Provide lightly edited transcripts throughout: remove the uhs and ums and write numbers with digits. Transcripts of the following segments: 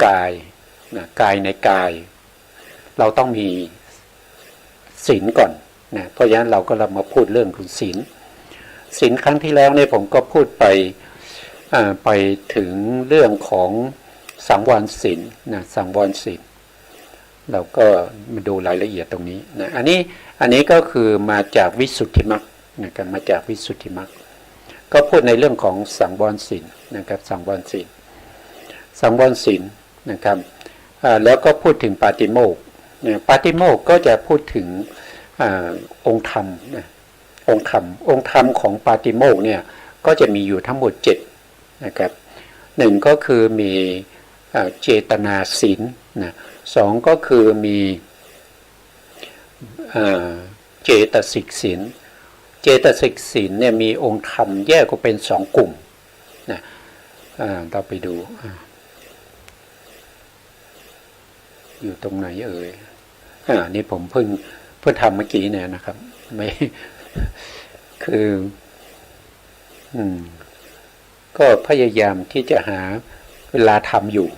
กายนะกายในกายเราต้องมีศีลก่อนนะเพราะฉะนั้นเราก็มาพูดเรื่องของศีลครั้งที่แล้วเนี่ยผมก็พูดไปถึงเรื่องของสังวรศีลนะสังวรศีลเราก็มาดูรายละเอียดตรงนี้นะอันนี้ก็คือมาจากวิสุทธิมรรคนะครับมาจากวิสุทธิมรรคก็พูดในเรื่องของสังวรศีลนะครับสังวรศีลนะครับแล้วก็พูดถึงปาติโมกข์ปาติโมกข์ก็จะพูดถึงองค์ธรรมนะองค์ธรรมของปาติโมกข์เนี่ยก็จะมีอยู่ทั้งหมด7นะครับ1ก็คือมีเจตนาศีลนะ2ก็คือมีเจตสิกศีลเจตสิกศีลเนี่ยมีองค์ธรรมแยกออกเป็น2กลุ่มนะเราไปดูอยู่ตรงไหนเอ่ยนี่ผมเพิ่งทำเมื่อกี้เนี่ยนะครับไม่คือก็พยายามที่จะหาเวลาทำอยู่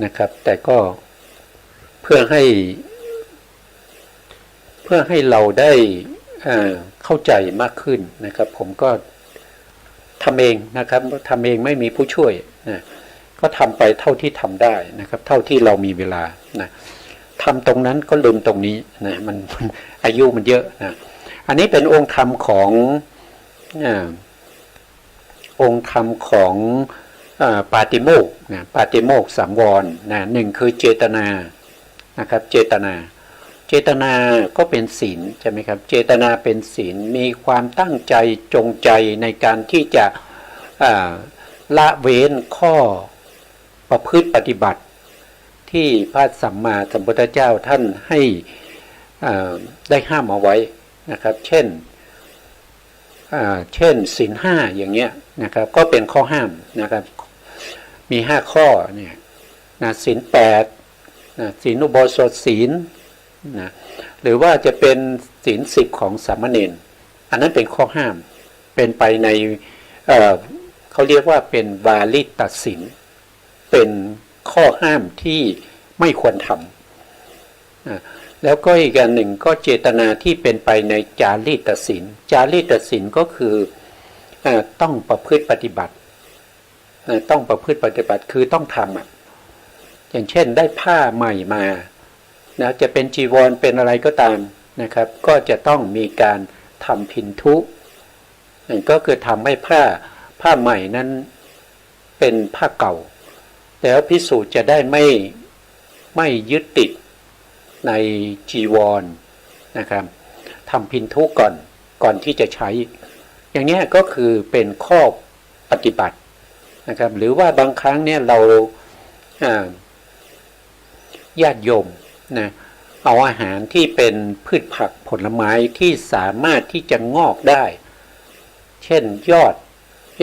นะครับแต่ก็เพื่อให้เราได้เข้าใจมากขึ้นนะครับผมก็ทำเองนะครับทำเองไม่มีผู้ช่วยนะก็ทำไปเท่าที่ทำได้นะครับเท่าที่เรามีเวลานะทำตรงนั้นก็ลืมตรงนี้นะมันอายุมันเยอะนะอันนี้เป็นองค์ธรรมของปาติโมกข์นะปาติโมกข์สังวรนะ1คือเจตนานะครับเจตนาก็เป็นศีลใช่ไหมครับเจตนาเป็นศีลมีความตั้งใจจงใจในการที่จะละเว้นข้อประพฤติปฏิบัติที่พระสัมมาสัมพุทธเจ้าท่านให้ได้ห้ามเอาไว้นะครับเช่นศีล5อย่างเงี้ยนะครับก็เป็นข้อห้ามนะครับมี5ข้อเนี่ยนะศีล8นะศีลอุโบสถศีลนะหรือว่าจะเป็นศีล10ของสามเณรอันนั้นเป็นข้อห้ามเป็นไปในเขาเรียกว่าเป็นวาลิตศีลเป็นข้อห้ามที่ไม่ควรทำแล้วก็อีกอันหนึ่งก็เจตนาที่เป็นไปในจารีตศีลก็คือต้องประพฤติปฏิบัติคือต้องทำอย่างเช่นได้ผ้าใหม่มานะจะเป็นจีวรเป็นอะไรก็ตามนะครับก็จะต้องมีการทำพินทุก็คือทำให้ผ้าใหม่นั้นเป็นผ้าเก่าแล้วภิกษุจะได้ไม่ยึดติดในจีวรนะครับทำพินทุก่อนที่จะใช้อย่างนี้ก็คือเป็นข้อปฏิบัตินะครับหรือว่าบางครั้งเนี่ยเราญาติโยมนะเอาอาหารที่เป็นพืชผักผลไม้ที่สามารถที่จะงอกได้เช่นย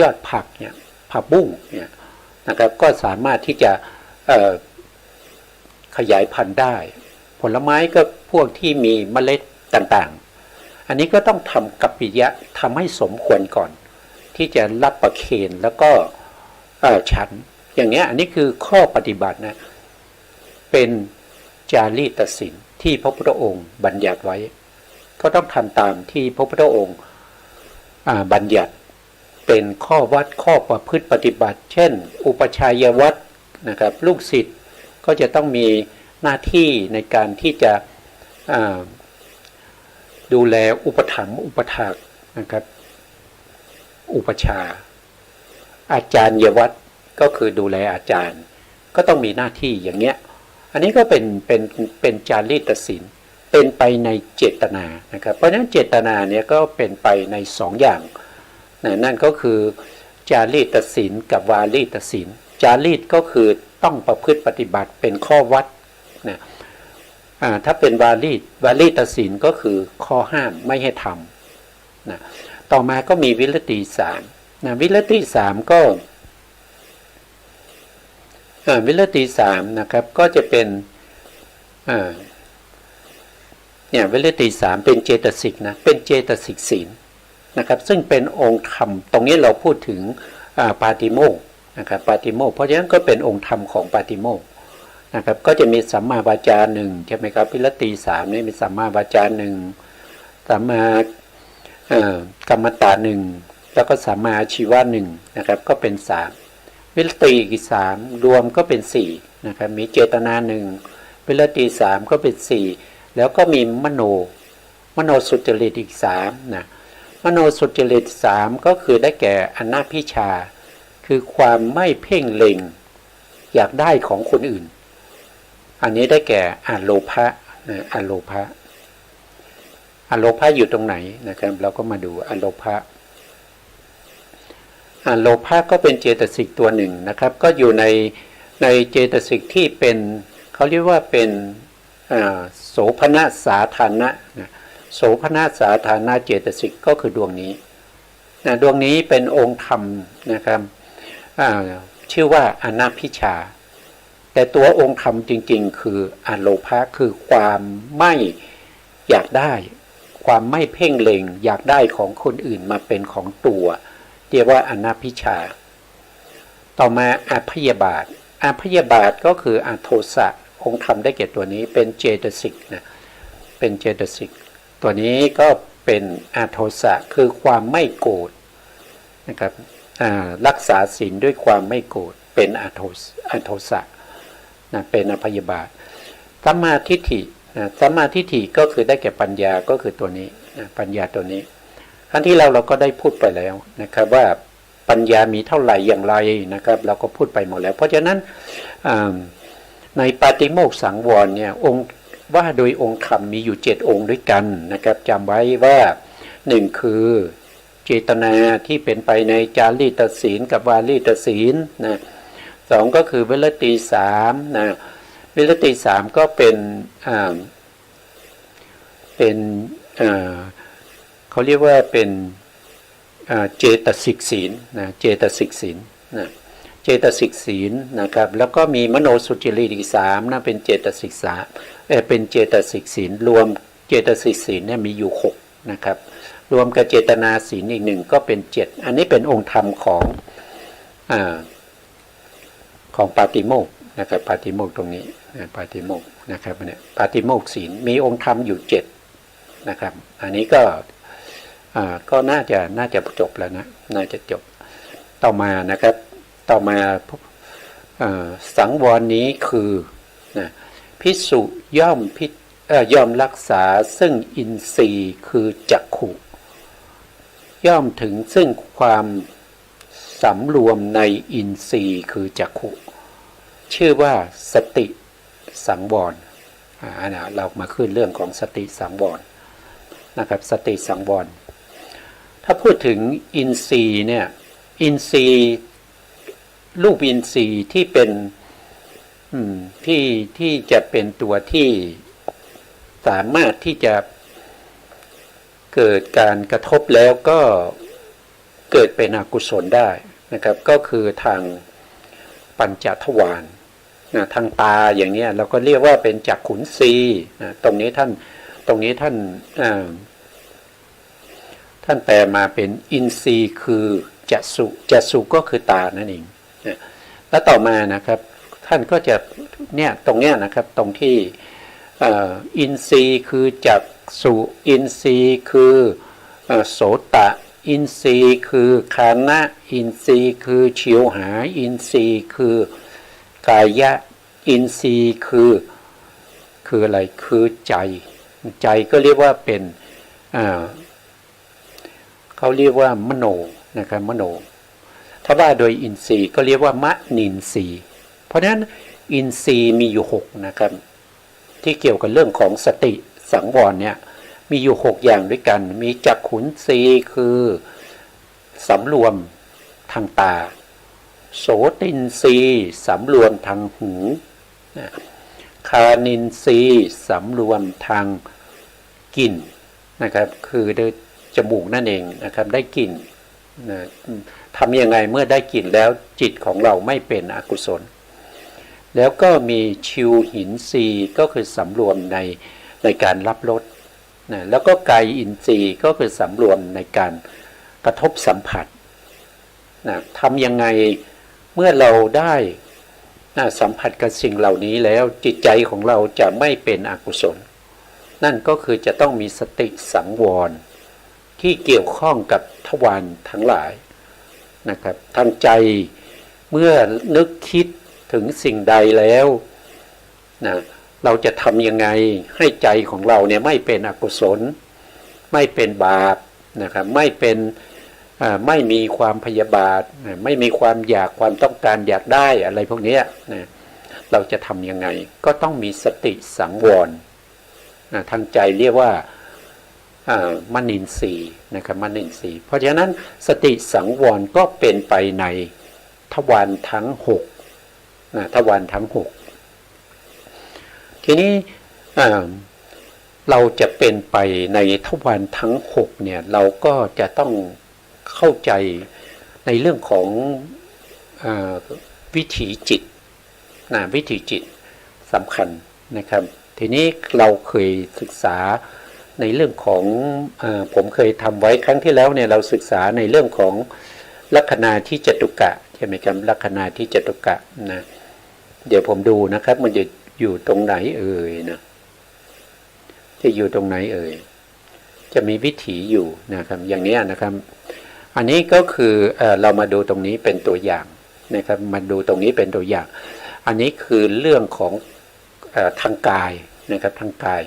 อดผักเนี่ยผักบุ้งเนี่ยนะครับก็สามารถที่จะขยายพันธุ์ได้ผลไม้ก็พวกที่มีเมล็ดต่างๆอันนี้ก็ต้องทำกัปปิยะทำให้สมควรก่อนที่จะรับประเคนแล้วก็ฉันอย่างนี้อันนี้คือข้อปฏิบัตินะเป็นจารีตศีลที่พระพุทธองค์บัญญัติไว้ก็ต้องทำตามที่พระพุทธองค์บัญญัติเป็นข้อวัดข้อประพฤติปฏิบัติเช่นอุปชัยวัดนะครับลูกศิษย์ก็จะต้องมีหน้าที่ในการที่จะดูแลอุปถัมภ์อุปถากนะครับอุปชาอาจารย์วัดก็คือดูแลอาจารย์ก็ต้องมีหน้าที่อย่างเงี้ยอันนี้ก็เป็นจารีตศีลเป็นไปในเจตนานะครับเพราะฉะนั้นเจตนาเนี่ยก็เป็นไปใน2อย่างนั่นก็คือจารีตศีลกับวาลีตศีลจารีตก็คือต้องประพฤติปฏิบัติเป็นข้อวัดนะถ้าเป็นวาลีตศีลก็คือข้อห้ามไม่ให้ทำนะต่อมาก็มีวิรติ3นะวิรติ3ก็วิรติ3นะครับก็จะเป็นเนี่ยวิรติ3เป็นเจตสิกนะเป็นเจตสิกศีลนะครับซึ่งเป็นองค์ธรรมตรงนี้เราพูดถึงปาติโมกข์นะครับปาติโมกข์เพราะฉะนั้นก็เป็นองค์ธรรมของปาติโมกข์ นะครับก็จะมีสัมมาวาจาหนึ่งใช่ไหมครับวิรติสามนี่มีสัมมาวาจาหนึ่งสัมมากรรมตาหนึ่งแล้วก็สัมมาอาชีวะหนึ่งนะครับก็เป็นสามวิรติอีกสามรวมก็เป็นสี่นะครับมีเจตนาหนึ่งวิรติสามก็เป็นสี่แล้วก็มีมโนสุจริตอีกสามนะมโนสุจริตสามก็คือได้แก่อนัพพิชาคือความไม่เพ่งเล็งอยากได้ของคนอื่นอันนี้ได้แก่อโลภะนะอโลภะอยู่ตรงไหนนะครับเราก็มาดูอโลภะโลภะก็เป็นเจตสิกตัวหนึ่งนะครับก็อยู่ในเจตสิกที่เป็นเขาเรียกว่าเป็นโสภณสาธารณะโสภณสาธารณะเจตสิกก็คือดวงนี้ดวงนี้เป็นองค์ธรรมนะครับชื่อว่าอนัพพิชาแต่ตัวองค์ธรรมจริงๆคืออโลภะคือความไม่อยากได้ความไม่เพ่งเล็งอยากได้ของคนอื่นมาเป็นของตัวเรียกว่าอนัพพิชาต่อมาอพยาบาทก็คืออโทสะองค์ธรรมได้แก่ตัวนี้เป็นเจตสิกนะเป็นเจตสิกตัวนี้ก็เป็นอโทสะคือความไม่โกรธนะครับรักษาศีลด้วยความไม่โกรธเป็นอโทสะนะเป็นอพยาบาทสัมมาทิฏฐิสัมมาทิฏฐิก็คือได้แก่ปัญญาก็คือตัวนี้ปัญญาตัวนี้ครั้งที่เราก็ได้พูดไปแล้วนะครับว่าปัญญามีเท่าไหร่อย่างไรนะครับเราก็พูดไปหมดแล้วเพราะฉะนั้นในปาติโมกข์สังวรเนี่ยองค์ว่าโดยองค์ธรรมมีอยู่7องค์ด้วยกันนะครับจำไว้ว่า1คือเจตนาที่เป็นไปในจารีตศีลกับวารีตศีลนะ2ก็คือวิรติ3นะวิรติ3ก็เป็นเขาเรียกว่าเป็นเจตสิกศีลนะเจตสิกศีลนะเจตสิกศีลนะครับแล้วก็มีมโนสุจริตอีก3นะเป็นเจตสิกษาเป็นเจตสิกศีลรวมเจตสิกศีลเนี่ยมีอยู่6นะครับรวมกับเจตนาศีลอีก1ก็เป็น7อันนี้เป็นองค์ธรรมของปาติโมกข์นะครับปาติโมกข์ตรงนี้ปาติโมกข์นะครับเนี่ยปาติโมกข์ศีลมีองค์ธรรมอยู่7นะครับอันนี้ก็น่าจะจบแล้วนะน่าจะจบต่อมานะครับต่อมาสังวรนี้คือนะภิกษุย่อมรักษาซึ่งอินทรีย์คือจักขุย่อมถึงซึ่งความสำรวมในอินทรีย์คือจักขุชื่อว่าสติสังวรเรามาขึ้นเรื่องของสติสังวรนะครับสติสังวรถ้าพูดถึงอินทรีย์เนี่ยอินทรีย์รูปอินทรีย์ที่เป็นที่จะเป็นตัวที่สามารถที่จะเกิดการกระทบแล้วก็เกิดเป็นอกุศลได้นะครับก็คือทางปัญจทวารทางตาอย่างนี้เราก็เรียกว่าเป็นจักขุนทรีย์ตรงนี้ท่านแปลมาเป็นอินทรีย์คือจัสุก็คือตานั่นเองแล้วต่อมานะครับท่านก็จะเนี่ยตรงเนี้ยนะครับตรงที่อินทรีย์คือจักสุอินทรีย์คือโสตะอินทรีย์คือคานะอินทรีย์คือชิวหาอินทรีย์คือกายะอินทรีย์คืออะไรคือใจก็เรียกว่าเป็นเขาเรียกว่ามโนนะครับมโนถ้าว่าโดยอินทรีย์ก็เรียกว่ามนินทรีย์เพราะฉะนั้นอินทรีย์มีอยู่6นะครับที่เกี่ยวกับเรื่องของสติสังวรเนี่ยมีอยู่6อย่างด้วยกันมีจักขุนทรีย์คือสำรวมทางตาโสตินทรีย์สำรวมทางหูคานินทรีย์สำรวมทางกลิ่นนะครับคือโดยจมูกนั่นเองนะครับได้กลิ่นทำยังไงเมื่อได้กลิ่นแล้วจิตของเราไม่เป็นอกุศลแล้วก็มีชิวหินทรีย์ก็คือสำรวมในการรับรสแล้วก็กายอินทรีย์ก็คือสำรวมในการกระทบสัมผัสทำยังไงเมื่อเราได้ สัมผัสกับสิ่งเหล่านี้แล้วจิตใจของเราจะไม่เป็นอกุศลนั่นก็คือจะต้องมีสติสังวรที่เกี่ยวข้องกับทวารทั้งหลายนะครับทางใจเมื่อนึกคิดถึงสิ่งใดแล้วนะเราจะทำยังไงให้ใจของเราเนี่ยไม่เป็นอกุศลไม่เป็นบาปนะครับไม่มีความพยาบาทไม่มีความอยากความต้องการอยากได้อะไรพวกนี้นะเราจะทำยังไงก็ต้องมีสติสังวรทางใจเรียกว่ามนินทรีย์นะครับมนินทรีย์เพราะฉะนั้นสติสังวรก็เป็นไปในทวารทั้ง6ทวารทั้ง6ทีนี้เราจะเป็นไปในทวารทั้ง6เนี่ยเราก็จะต้องเข้าใจในเรื่องของวิถีจิตวิถีจิตสำคัญนะครับทีนี้เราเคยศึกษาในเรื่องของผมเคยทำไว้ครั้งที่แล้วเนี่ยเราศึกษาในเรื่องของลัคนาที่จตุกะใช่ไหมครับลัคนาที่จตุกะนะเดี๋ยวผมดูนะครับมันจะอยู่ตรงไหนเอ่ยนะจะอยู่ตรงไหนเอ่ยจะมีวิถีอยู่นะครับอย่างนี้นะครับอันนี้ก็คือเรามาดูตรงนี้เป็นตัวอย่างนะครับมาดูตรงนี้เป็นตัวอย่างอันนี้คือเรื่องของทางกายนะครับทางกาย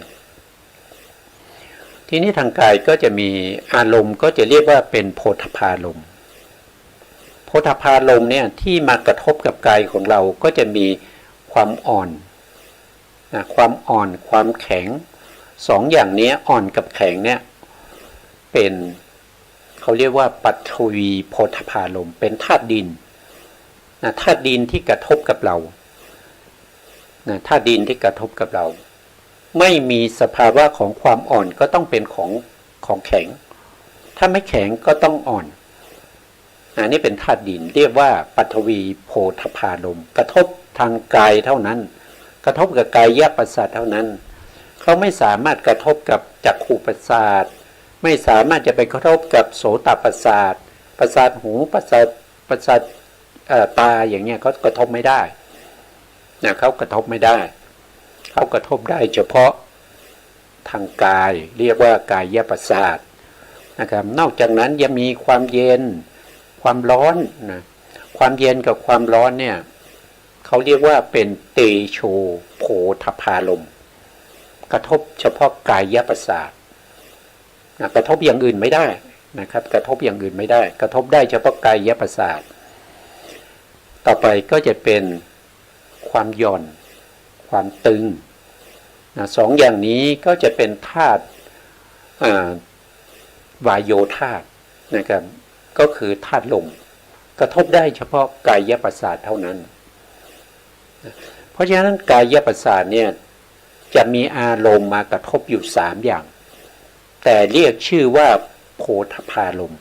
ทีนี้ทางกายก็จะมีอารมณ์ก็จะเรียกว่าเป็นโพธพารมณ์โพธพารมณ์เนี่ยที่มากระทบกับกายของเราก็จะมีความอ่อนความอ่อนความแข็ง2อย่างนี้อ่อนกับแข็งเนี่ยเป็นเขาเรียกว่าปัทวีโพธพารมณ์เป็นธาตุดินธาตุดินที่กระทบกับเราธาตุดินที่กระทบกับเราไม่มีสภาวะของความอ่อนก็ต้องเป็นของแข็งถ้าไม่แข็งก็ต้องอ่อนนี่เป็นธาตุดินเรียกว่าปัทวีโพธพารมณ์กระทบทางกายเท่านั้นกระทบกับกายประสาทเท่านั้นเขาไม่สามารถกระทบกับจักขุประสาทไม่สามารถจะไปกระทบกับโสตประสาทประสาทหูประสาทตาอย่างเงี้ยเขากระทบไม่ได้เขากระทบไม่ได้เขากระทบได้เฉพาะทางกายเรียกว่ากายประสาทนะครับนอกจากนั้นยังมีความเย็นความร้อนนะความเย็นกับความร้อนเนี่ยเขาเรียกว่าเป็นเตโชโพธพารมณ์กระทบเฉพาะกายประสาทกระทบอย่างอื่นไม่ได้นะครับกระทบอย่างอื่นไม่ได้กระทบได้เฉพาะกายประสาทต่อไปก็จะเป็นความหย่อนความตึง2อย่างนี้ก็จะเป็นธาตุวายโยธาตุนะครับก็คือธาตุลมกระทบได้เฉพาะกายประสาทเท่านั้นเพราะฉะนั้นกายประสาทเนี่ยจะมีอารมณ์มากระทบอยู่3อย่างแต่เรียกชื่อว่าโพธพารมณ์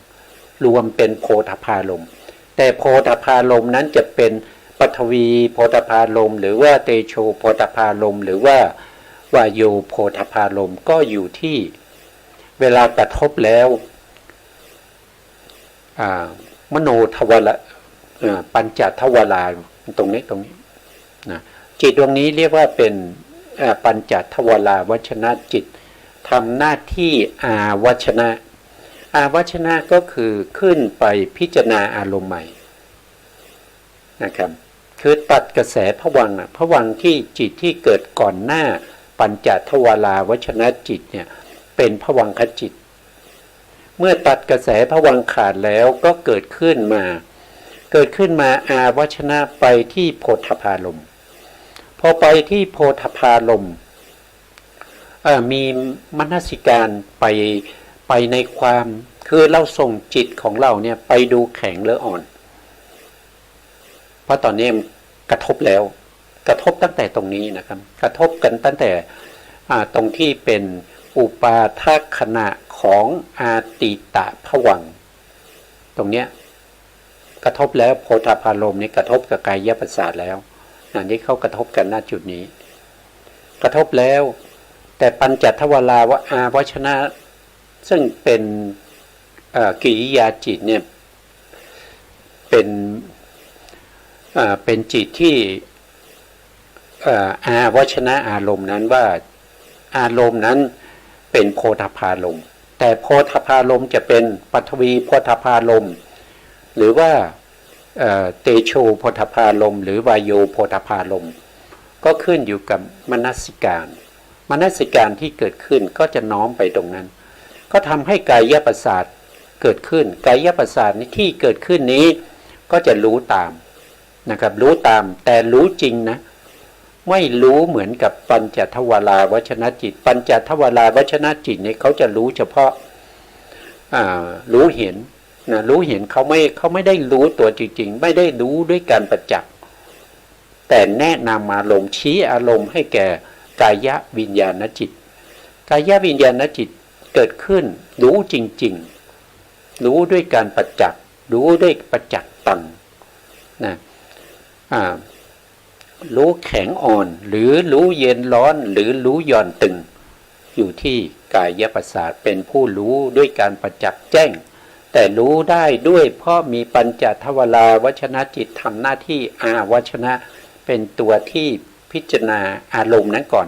รวมเป็นโพธพารมณ์แต่โพธพารมณ์นั้นจะเป็นปฐวีโพธพารมณ์หรือว่าเตโชโพธพารมณ์หรือว่าวายโยโพธพารมณ์ก็อยู่ที่เวลากระทบแล้วมโนทวารปัญจทวาราตรงนี้นะจิตดวงนี้เรียกว่าเป็นปัญจทวาราวัชนะจิตทำหน้าที่อาวัชนะก็คือขึ้นไปพิจารณาอารมณ์ใหม่นะครับคือตัดกระแสภวังค์ภวังค์ที่จิตที่เกิดก่อนหน้าปัญจทวาราวัชนะจิตเนี่ยเป็นภวังคจิตเมื่อตัดกระแสภวังค์ขาดแล้วก็เกิดขึ้นมาอาวัชนะไปที่โพธพารมณ์พอไปที่โพธพารมณ์มีมนสิการไปในความคือเราส่งจิตของเราเนี่ยไปดูแข็งหรืออ่อนเพราะตอนนี้กระทบแล้วกระทบตั้งแต่ตรงนี้นะครับกระทบกันตั้งแต่ตรงที่เป็นอุปาทขณะของอาติตะภวังค์ตรงเนี้ยกระทบแล้วโพธพารมณ์นี่กระทบกับกายประสาทแล้วนี่เขากระทบกันณจุดนี้กระทบแล้วแต่ปัญจทวาราวอาวัชนะซึ่งเป็นกิริยาจิตเนี่ยเป็นจิตที่ อาวชนะอารมณ์นั้นว่าอารมณ์นั้นเป็นโพธพารมณ์แต่โพธพารมณ์จะเป็นปฐวีโพธพารมณ์หรือว่าเตโชโพธพารมณ์หรือวายโยโพธพารมณ์ก็ขึ้นอยู่กับมนสิการที่เกิดขึ้นก็จะน้อมไปตรงนั้นก็ทำให้กายประสาทเกิดขึ้นกายประสาทที่เกิดขึ้นนี้ก็จะรู้ตามนะครับรู้ตามแต่รู้จริงนะไม่รู้เหมือนกับปัญจทวาราวชนจิตปัญจทวาราวชนจิตเนี่ยเขาจะรู้เฉพาะรู้เห็นนะรู้เห็นเขาไม่ได้รู้ตัวจริงๆไม่ได้รู้ด้วยการประจักษ์แต่แนะนำอารมณ์ชี้อารมณ์ให้แก่กายวิญญาณจิตกายวิญญาณจิตเกิดขึ้นรู้จริงๆรู้ด้วยการประจักษ์รู้ด้วยประจักษ์ตังนะรู้แข็งอ่อนหรือรู้เย็นร้อนหรือรู้หย่อนตึงอยู่ที่กายประสาทเป็นผู้รู้ด้วยการประจักษ์แจ้งแต่รู้ได้ด้วยเพราะมีปัญจทวาราวชนจิตทำหน้าที่อาวชนะเป็นตัวที่พิจารณาอารมณ์นั้นก่อน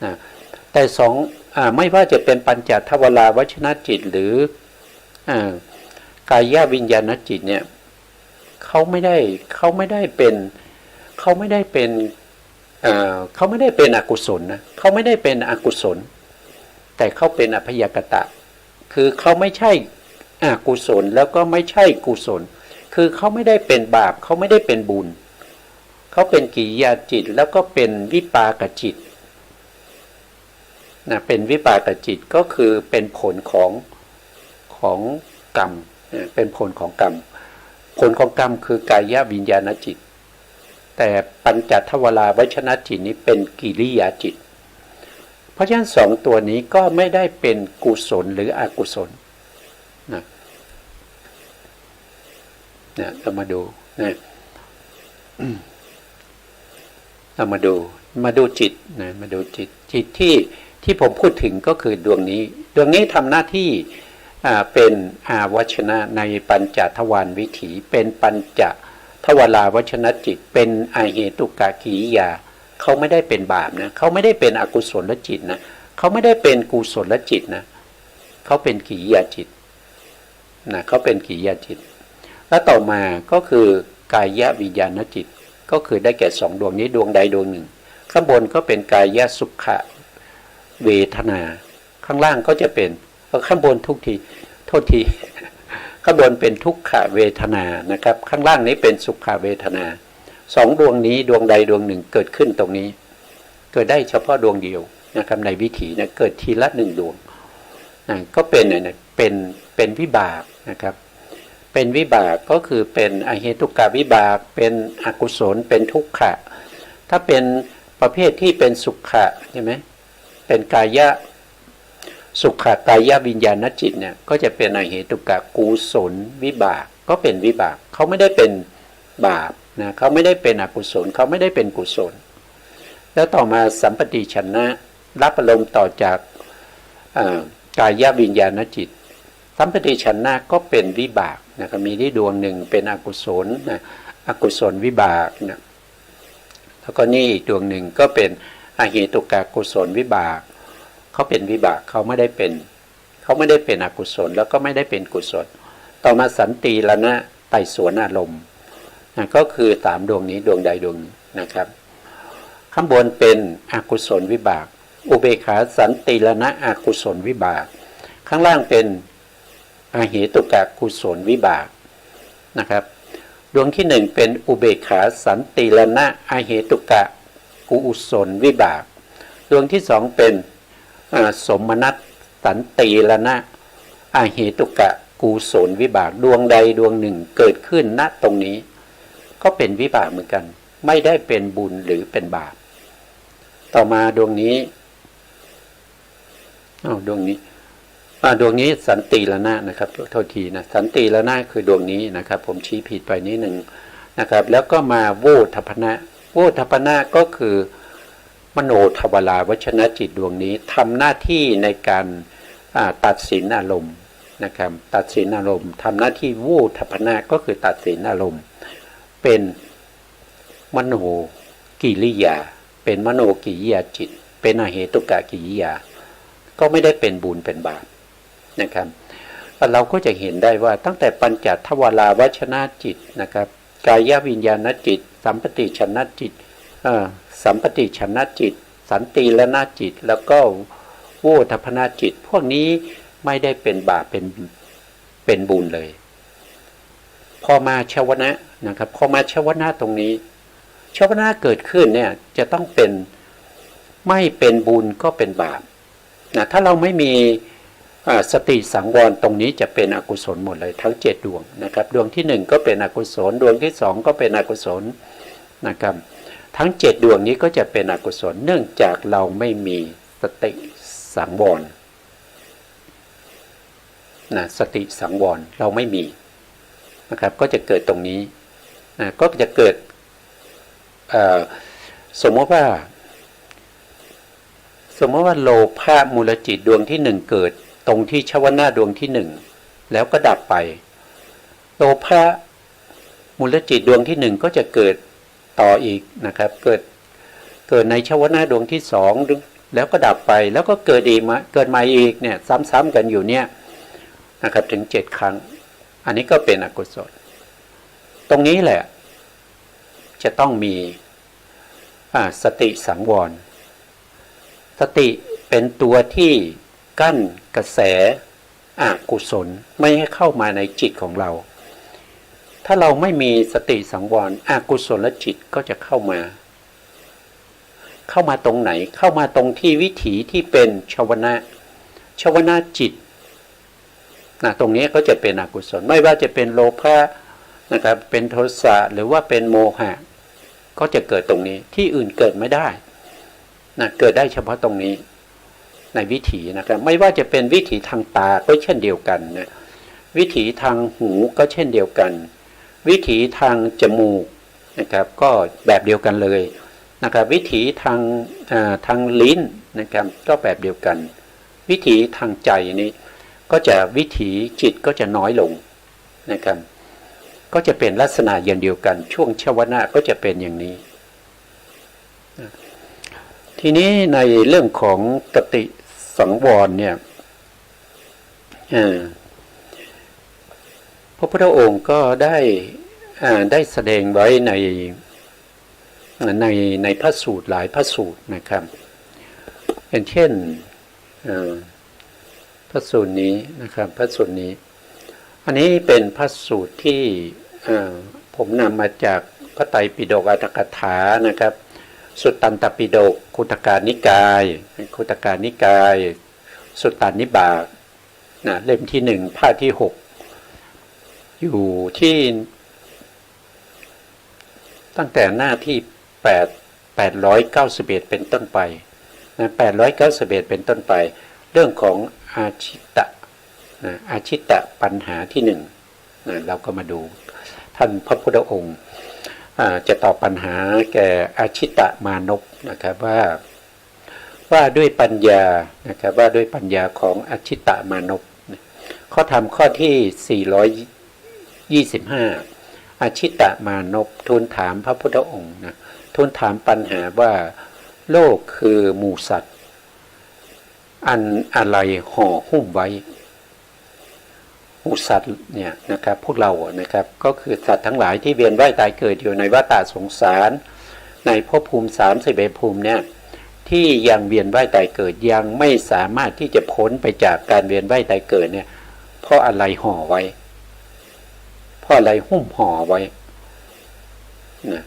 นะแต่ไม่ว่าจะเป็นปัญจทวาราวชนจิตหรือกายวิญญาณจิตเนี่ยเขาไม่ได้เป็นอกุศลนะเขาไม่ได้เป็นอกุศลแต่เขาเป็นอพยากตะคือเขาไม่ใช่อกุศลแล้วก็ไม่ใช่กุศลคือเขาไม่ได้เป็นบาปเขาไม่ได้เป็นบุญเขาเป็นกิริยาจิตแล้วก็เป็นวิปากจิตนะเป็นวิปากจิตก็คือเป็นผลของกรรมเป็นผลของกรรมผลของกรรมคือกายวิญญาณจิตแต่ปัญจทวาราวชนจิตนี้เป็นกิริยาจิตเพราะฉะนั้นสองตัวนี้ก็ไม่ได้เป็นกุศลหรืออกุศลนะเรามาดูนะเรามาดูจิตนะมาดูจิตที่ผมพูดถึงก็คือดวงนี้ทำหน้าที่เป็นอาวชนะในปัญจทวารวิถีเป็นปัญจทวาราวชนจิตเป็นอาเหตุกะกิริยาเขาไม่ได้เป็นบาปนะเขาไม่ได้เป็นอกุศลจิตนะเขาไม่ได้เป็นกุศลจิตนะเขาเป็นกิริยาจิตนะเขาเป็นกิริยาจิตแล้วต่อมาก็คือกายวิญญาณจิตก็คือได้แก่สองดวงนี้ดวงใดดวงหนึ่งข้างบนก็เป็นกายสุขเวทนาข้างล่างก็จะเป็นข้างบนโทษทีข้างบนเป็นทุกขเวทนานะครับข้างล่างนี้เป็นสุขเวทนาสองดวงนี้ดวงใดดวงหนึ่งเกิดขึ้นตรงนี้เกิดได้เฉพาะดวงเดียวนะครับในวิถีนะเกิดทีละหนึ่งดวงนะก็เป็นวิบากนะครับเป็นวิบากก็คือเป็นอเหตุกะวิบากเป็นอกุศลเป็นทุกขะถ้าเป็นประเภทที่เป็นสุขะใช่ไหมเป็นกายสุขกายวิญญาณจิตเนี่ยก็จะเป็นอเหตุกะกุศลวิบากก็เป็นวิบากเขาไม่ได้เป็นบาปนะเขาไม่ได้เป็นอกุศลเขาไม่ได้เป็นกุศลแล้วต่อมาสัมปติชนะรับอารมณ์ต่อจากกายวิญญาณจิตสัมปติชนะก็เป็นวิบากนะครับมีที่ดวงหนึ่งเป็นอกุศลนะอกุศลวิบากนะแล้วก็นี่อีกดวงหนึ่งก็เป็นอเหตุกะกุศลวิบากเขาเป็นวิบากเขาไม่ได้เป็นอกุศลแล้วก็ไม่ได้เป็นกุศลต่อมาสันติละนะไต่สวนอารมณ์นะก็คือสามดวงนี้ดวงใดดวงหนึ่งนะครับข้างบนเป็นอกุศลวิบากอุเบกขาสันติละนะอกุศลวิบากข้างล่างเป็นอเหตุกะกุศลวิบากนะครับดวงที่หนึ่งเป็นอุเบกขาสันติละนะอเหตุกะกุศลวิบากดวงที่สองเป็นสมนัตสันติละนะอเหตุกะกุศลวิบากดวงใดดวงหนึ่งเกิดขึ้นณตรงนี้ก็เป็นวิบากเหมือนกันไม่ได้เป็นบุญหรือเป็นบาปต่อมาดวงนี้ดวงนี้สันติละนะนะครับโทษทีนะสันติละนะคือดวงนี้นะครับผมชี้ผิดไปนิดหนึ่งนะครับแล้วก็มาโวทัพพนะก็คือมโนทวาราวชนจิตดวงนี้ทำหน้าที่ในการตัดสินอารมณ์นะครับตัดสินอารมณ์ทำหน้าที่โวทัพพนะก็คือตัดสินอารมณ์เป็นมโน กิริยาเป็นมโนกิริยาจิตเป็นอเหตุกะกิริยาก็ไม่ได้เป็นบุญเป็นบาปนะครับเราก็จะเห็นได้ว่าตั้งแต่ปัญจทวาราวชนะจิตนะครับกายวิญญาณจิตสัมปติชนะจิตสัมปติชนะจิตสันติละนาจิตแล้วก็โวทัพนาจิตพวกนี้ไม่ได้เป็นบาปเป็นบุญเลยพอมาชวนะนะครับพอมาชวนะตรงนี้ชวนะเกิดขึ้นเนี่ยจะต้องเป็นไม่เป็นบุญก็เป็นบาปนะถ้าเราไม่มีสติสังวรตรงนี้จะเป็นอกุศลหมดเลยทั้ง7ดวงนะครับดวงที่1ก็เป็นอกุศลดวงที่2ก็เป็นอกุศลนะครับทั้ง7ดวงนี้ก็จะเป็นอกุศลเนื่องจากเราไม่มีสติสังวรนะสติสังวรเราไม่มีนะครับก็จะเกิดตรงนี้นะก็จะเกิดสมมติว่าโลภะมูลจิตดวงที่1เกิดตรงที่ชวนะดวงที่1แล้วก็ดับไปโลภะมูลจิตดวงที่1ก็จะเกิดต่ออีกนะครับเกิดในชวนะดวงที่2แล้วก็ดับไปแล้วก็เกิดอีกมาเกิดใหม่อีกเนี่ยซ้ำๆกันอยู่เนี่ยนะครับถึง7ครั้งอันนี้ก็เป็นอกุศลตรงนี้แหละจะต้องมีสติสังวรสติเป็นตัวที่กั้นกระแสอกุศลไม่ให้เข้ามาในจิตของเราถ้าเราไม่มีสติสังวรอกุศลจิตก็จะเข้ามาตรงไหนเข้ามาตรงที่วิถีที่เป็นชวนะจิตนะตรงนี้ก็จะเป็นอกุศลไม่ว่าจะเป็นโลภะนะครับเป็นโทสะหรือว่าเป็นโมหะก็จะเกิดตรงนี้ที่อื่นเกิดไม่ได้นะเกิดได้เฉพาะตรงนี้ในวิถีนะครับไม่ว่าจะเป็นวิถีทางตาก็เช่นเดียวกันนะวิถีทางหูก็เช่นเดียวกันวิถีทางจมูกนะครับก็แบบเดียวกันเลยนะครับวิถีทางลิ้นนะครับก็แบบเดียวกันวิถีทางใจนี้ก็จะวิถีจิตก็จะน้อยลงนะครับก็จะเป็นลักษณะอย่างเดียวกันช่วงชวนะก็จะเป็นอย่างนี้ทีนี้ในเรื่องของสติสังวรเนี่ยพระพุทธองค์ก็ได้แสดงไว้ในพระสูตรหลายพระสูตรนะครับอย่างเช่นพระสูตรนี้นะครับพระสูตรนี้อันนี้เป็นพระสูตรที่ผมนำมาจากพระไตรปิฎกอรรถกถานะครับสุตตันตปิฎกคุตการนิกายสุตตันนิบาตนะเล่มที่1ภาคที่6อยู่ที่ตั้งแต่หน้าที่891เป็นต้นไปนะ891เป็นต้นไปเรื่องของอาชิตะปัญหาที่1นะเราก็มาดูท่านพระพุทธองค์จะตอบปัญหาแก่อาชิตะมานพนะครับว่าด้วยปัญญานะครับว่าด้วยปัญญาของอาชิตะมานพข้อธรรมข้อที่425อาชิตะมานพทูลถามพระพุทธองค์นะทูลถามปัญหาว่าโลกคือหมู่สัตว์อันอะไรห่อหุ้มไว้หมู่สัตว์เนี่ยนะครับพวกเรานะครับก็คือสัตว์ทั้งหลายที่เวียนว่ายตายเกิดอยู่ในวัฏสงสารในภพภูมิ31ภูมิเนี่ยที่ยังเวียนว่ายตายเกิดยังไม่สามารถที่จะพ้นไปจากการเวียนว่ายตายเกิดเนี่ยเพราะอะไรห่อไว้เพราะอะไรหุ้มห่อไว้นะ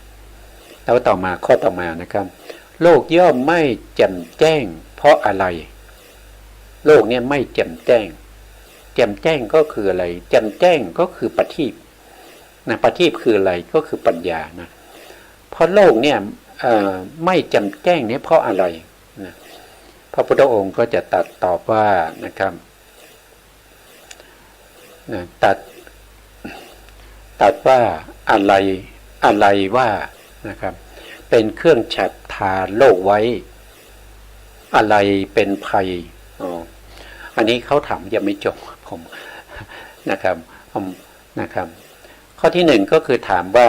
แล้วต่อมาข้อต่อมานะครับโลกย่อมไม่แจ่มแจ้งเพราะอะไรโลกเนี่ยไม่แจ่มแจ้งแจ่มแจ้งก็คืออะไรแจ่มแจ้งก็คือปฏิภนะปฏิภคืออะไรก็คือปัญญานะเพราะโลกเนี่ยไม่แจ่มแจ้งเนี่ยเพราะอะไรนะพระพุทธองค์ก็จะตอบว่านะครับนะตัดว่าอะไรว่านะครับเป็นเครื่องฉับทาโลกไว้อะไรเป็นภัยอันนี้เขาถามยังไม่จบผมนะครับข้อที่1ก็คือถามว่า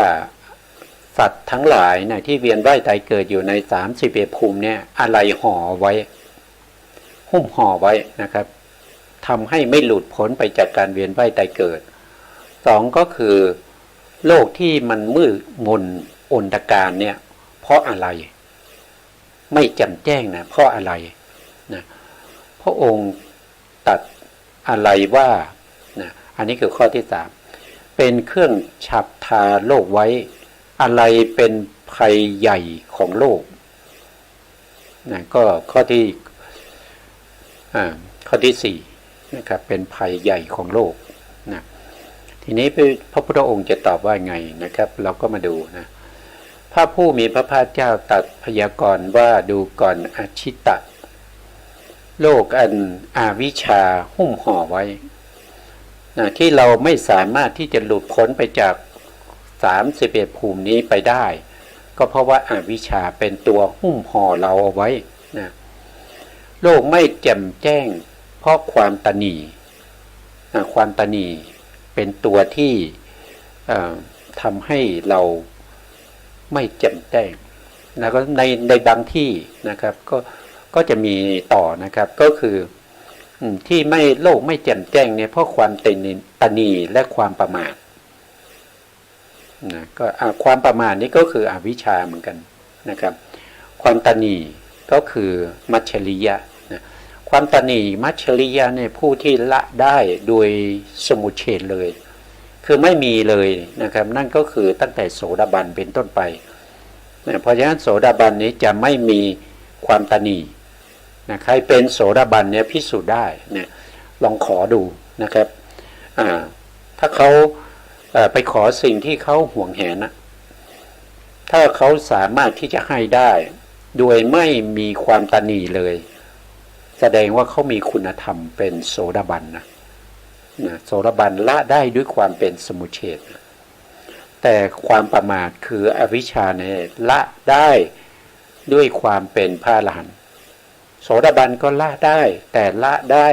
สัตว์ทั้งหลายนะที่เวียนว่ายตายเกิดอยู่ใน31ภูมิเนี่ยอะไรห่อไว้หุ้มห่อไว้นะครับทำให้ไม่หลุดพ้นไปจากการเวียนว่ายตายเกิดสองก็คือโลกที่มันมืดมนอนตการเนี่ยเพราะอะไรไม่แจ่มแจ้งนะเพราะอะไรนะพระองค์ตัดอะไรว่านะอันนี้คือข้อที่สามเป็นเครื่องฉับทาโลกไว้อะไรเป็นภัยใหญ่ของโลกนะก็ข้อที่สี่นะครับเป็นภัยใหญ่ของโลกนะทีนี้พระพุทธองค์จะตอบว่าไงนะครับเราก็มาดูนะพระผู้มีพระภาคเจ้าตรัสพยากรณ์ว่าดูก่อนอชิตะโลกอันอวิชชาหุ้มห่อไว้นะที่เราไม่สามารถที่จะหลุดพ้นไปจาก31ภูมินี้ไปได้ก็เพราะว่าอวิชชาเป็นตัวหุ้มห่อเราเอาไว้นะโลกไม่แจ่มแจ้งเพราะความตณีความตณีเป็นตัวที่ทำให้เราไม่แจ่มแจ้งแล้วก็ในบางที่นะครับก็จะมีต่อนะครับก็คือที่ไม่โลกไม่แจ่มแจ้งเนี่ยเพราะความตณีและความประมาทนะก็ความประมาทนี่ก็คืออวิชชาเหมือนกันนะครับความตณีก็คือมัจฉริยะนะความตณีมัจฉริยะเนี่ยผู้ที่ละได้โดยสมุจเฉทเลยคือไม่มีเลยนะครับนั่นก็คือตั้งแต่โสดาบันเป็นต้นไปนะเพราะฉะนั้นโสดาบันนี้จะไม่มีความตณีนะใครเป็นโสดาบันเนี่ยพิสูจน์ได้นะลองขอดูนะครับถ้าเขาไปขอสิ่งที่เขาห่วงแหนนะถ้าเขาสามารถที่จะให้ได้โดยไม่มีความตณีเลยแสดงว่าเขามีคุณธรรมเป็นโสดาบันนะโสดาบันละได้ด้วยความเป็นสมุจเฉทแต่ความประมาทคืออวิชชาเนี่ยละได้ด้วยความเป็นพระอรหันต์โสดาบันก็ละได้แต่ละได้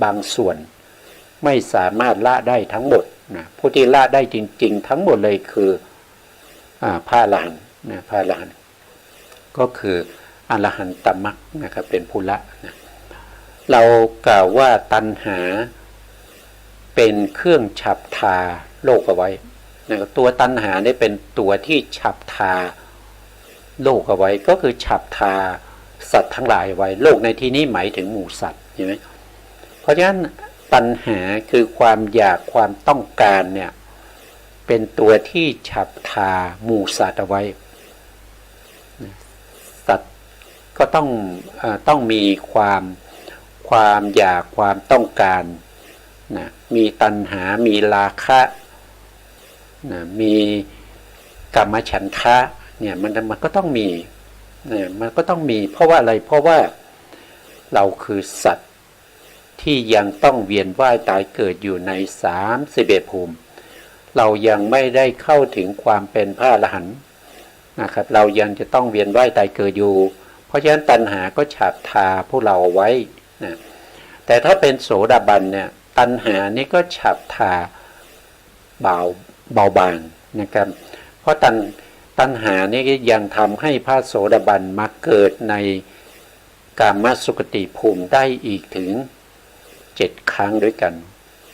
บางส่วนไม่สามารถละได้ทั้งหมดนะผู้ที่ละได้จริงๆทั้งหมดเลยคือพระอรหันต์นะพระอรหันต์ก็คืออรหันตมรรคนะครับเป็นผู้ละนะเรากล่าวว่าตัณหาเป็นเครื่องฉับทาโลกเอาไว้นะครับตัวตัณหาได้เป็นตัวที่ฉับทาโลกเอาไว้ก็คือฉับทาสัตว์ทั้งหลายไว้โลกในที่นี้หมายถึงหมู่สัตว์ใช่ไหมเพราะฉะนั้นตัณหาคือความอยากความต้องการเนี่ยเป็นตัวที่ฉับทาหมู่สัตว์เอาไว้สัตว์ก็ต้องมีความอยากความต้องการนะมีตัณหามีราคะนะมีกามฉันทะเนี่ยมันก็ต้องมีเนี่ยมันก็ต้องมีเพราะว่าอะไรเพราะว่าเราคือสัตว์ที่ยังต้องเวียนว่ายตายเกิดอยู่ใน31ภูมิเรายังไม่ได้เข้าถึงความเป็นพระอรหันต์นะครับเรายังจะต้องเวียนว่ายตายเกิดอยู่เพราะฉะนั้นตัณหาก็ฉาบทาพวกเราเอาไว้นะแต่ถ้าเป็นโสดาบันเนี่ยตัณหานี่ก็ฉาบทาเบาบางนะครับเพราะตัณหานี่ยังทำให้พระโสดาบันมาเกิดในกามสุคติภูมิได้อีกถึง7 ครั้งด้วยกัน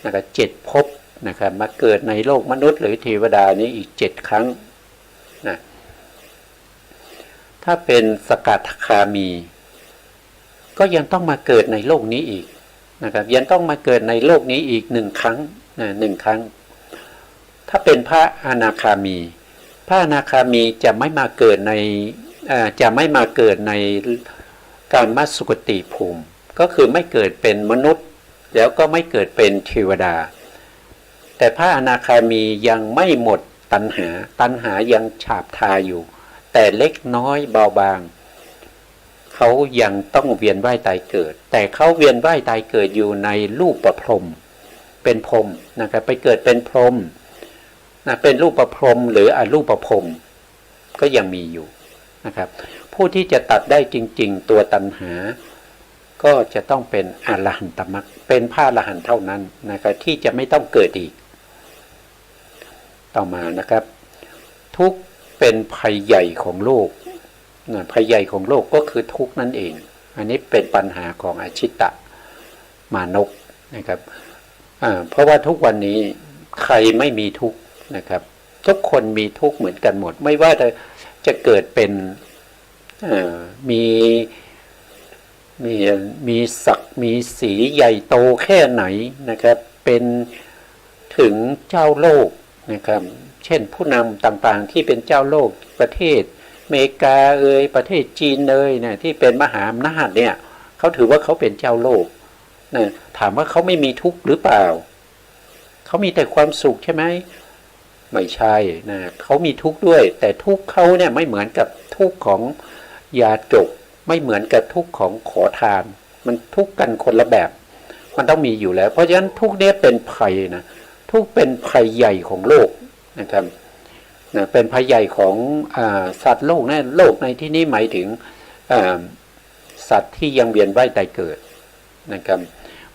นะครับ7 ภพนะครับมาเกิดในโลกมนุษย์หรือเทวดานี้อีก7 ครั้งนะถ้าเป็นสกัทคามีก็ยังต้องมาเกิดในโลกนี้อีกนะครับยังต้องมาเกิดในโลกนี้อีก1 ครั้งนะ1 ครั้งถ้าเป็นพระอนาคามีพระอนาคามีจะไม่มาเกิดในกามสุคติภูมิก็คือไม่เกิดเป็นมนุษย์แล้วก็ไม่เกิดเป็นเทวดาแต่พระอนาคามียังไม่หมดตัณหายังฉาบทาอยู่แต่เล็กน้อยเบาบางเขายังต้องเวียนว่ายตายเกิดแต่เขาเวียนว่ายตายเกิดอยู่ในรูปประพรหมเป็นพรหมนะครับไปเกิดเป็นพรหมนะเป็นรูปประพรหมหรืออรูปประพรหมก็ยังมีอยู่นะครับผู้ที่จะตัดได้จริงๆตัวตัณหาก็จะต้องเป็นอรหันตมรรคเป็นพระอรหันต์เท่านั้นนะครับที่จะไม่ต้องเกิดอีกต่อมานะครับทุกข์เ เป็นภัยใหญ่ของโลกนะภัยใหญ่ของโลกก็คือทุกข์นั่นเองอันนี้เป็นปัญหาของอชิตตมานพนะครับเพราะว่าทุกวันนี้ใครไม่มีทุกข์นะครับทุกคนมีทุกข์เหมือนกันหมดไม่ว่าจะเกิดเป็นมีมีศักดิ์มีสีใหญ่โตแค่ไหนนะครับเป็นถึงเจ้าโลกนะครับเช่นผู้นำต่างๆที่เป็นเจ้าโลกประเทศอเมริกาประเทศจีนเนี่ยที่เป็นมหาอำนาจเนี่ยเขาถือว่าเขาเป็นเจ้าโลกนะถามว่าเขาไม่มีทุกข์หรือเปล่าเขามีแต่ความสุขใช่ไหมไม่ใช่นะเขามีทุกข์ด้วยแต่ทุกข์เขาเนี่ยไม่เหมือนกับทุกข์ของยาจกไม่เหมือนกับทุกข์ของขอทานมันทุกข์กันคนละแบบมันต้องมีอยู่แล้วเพราะฉะนั้นทุกข์เนี่ยเป็นภัยนะทุกข์เป็นภัยใหญ่ของโลกนะครับนะเป็นภัยใหญ่ของสัตว์โลกนะโลกในที่นี้หมายถึงสัตว์ที่ยังเวียนว่ายตายเกิดนะครับ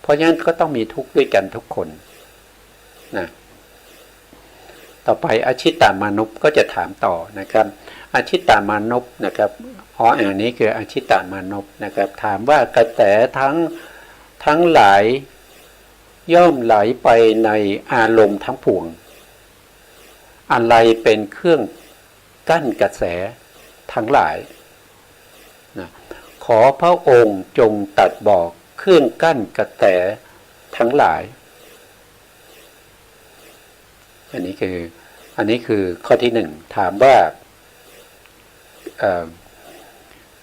เพราะฉะนั้นก็ต้องมีทุกข์ด้วยกันทุกคนนะต่อไปอชิตตามานพก็จะถามต่อนะครับอชิตตามานพนะครับอันนี้คืออชิตตามานพนะครับถามว่ากระแสทั้งหลายย่อมไหลไปในอารมณ์ทั้งปวงอะไรเป็นเครื่องกั้นกระแสทั้งหลายนะขอพระองค์จงตรัสบอกเครื่องกั้นกระแสทั้งหลายอันนี้คือข้อที่หนึ่งถามว่า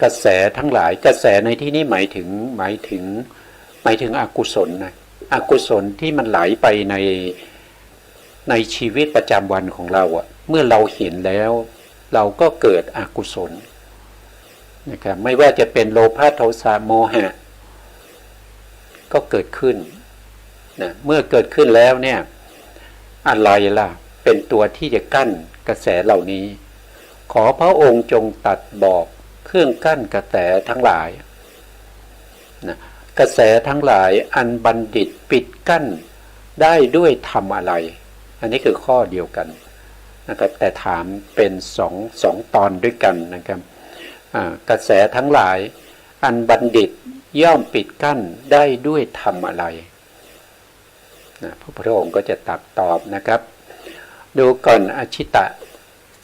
กระแสทั้งหลายกระแสในที่นี้หมายถึงอกุศลนะอกุศลที่มันไหลไปในชีวิตประจำวันของเราเมื่อเราเห็นแล้วเราก็เกิดอกุศลนะครับไม่ว่าจะเป็นโลภะโทสะโมหะก็เกิดขึ้นนะเมื่อเกิดขึ้นแล้วเนี่ยอะไรล่ะเป็นตัวที่จะกั้นกระแสเหล่านี้ขอพระองค์จงตรัสบอกเครื่องกั้นกระแสทั้งหลายนะกระแสทั้งหลายอันบัณฑิตปิดกั้นได้ด้วยธรรมอะไรอันนี้คือข้อเดียวกันนะครับแต่ถามเป็นสองตอนด้วยกันนะครับกระแสทั้งหลายอันบัณฑิตย่อมปิดกั้นได้ด้วยธรรมอะไรนะพระพุทธองค์ก็จะตอบนะครับดูก่อนอชิตะ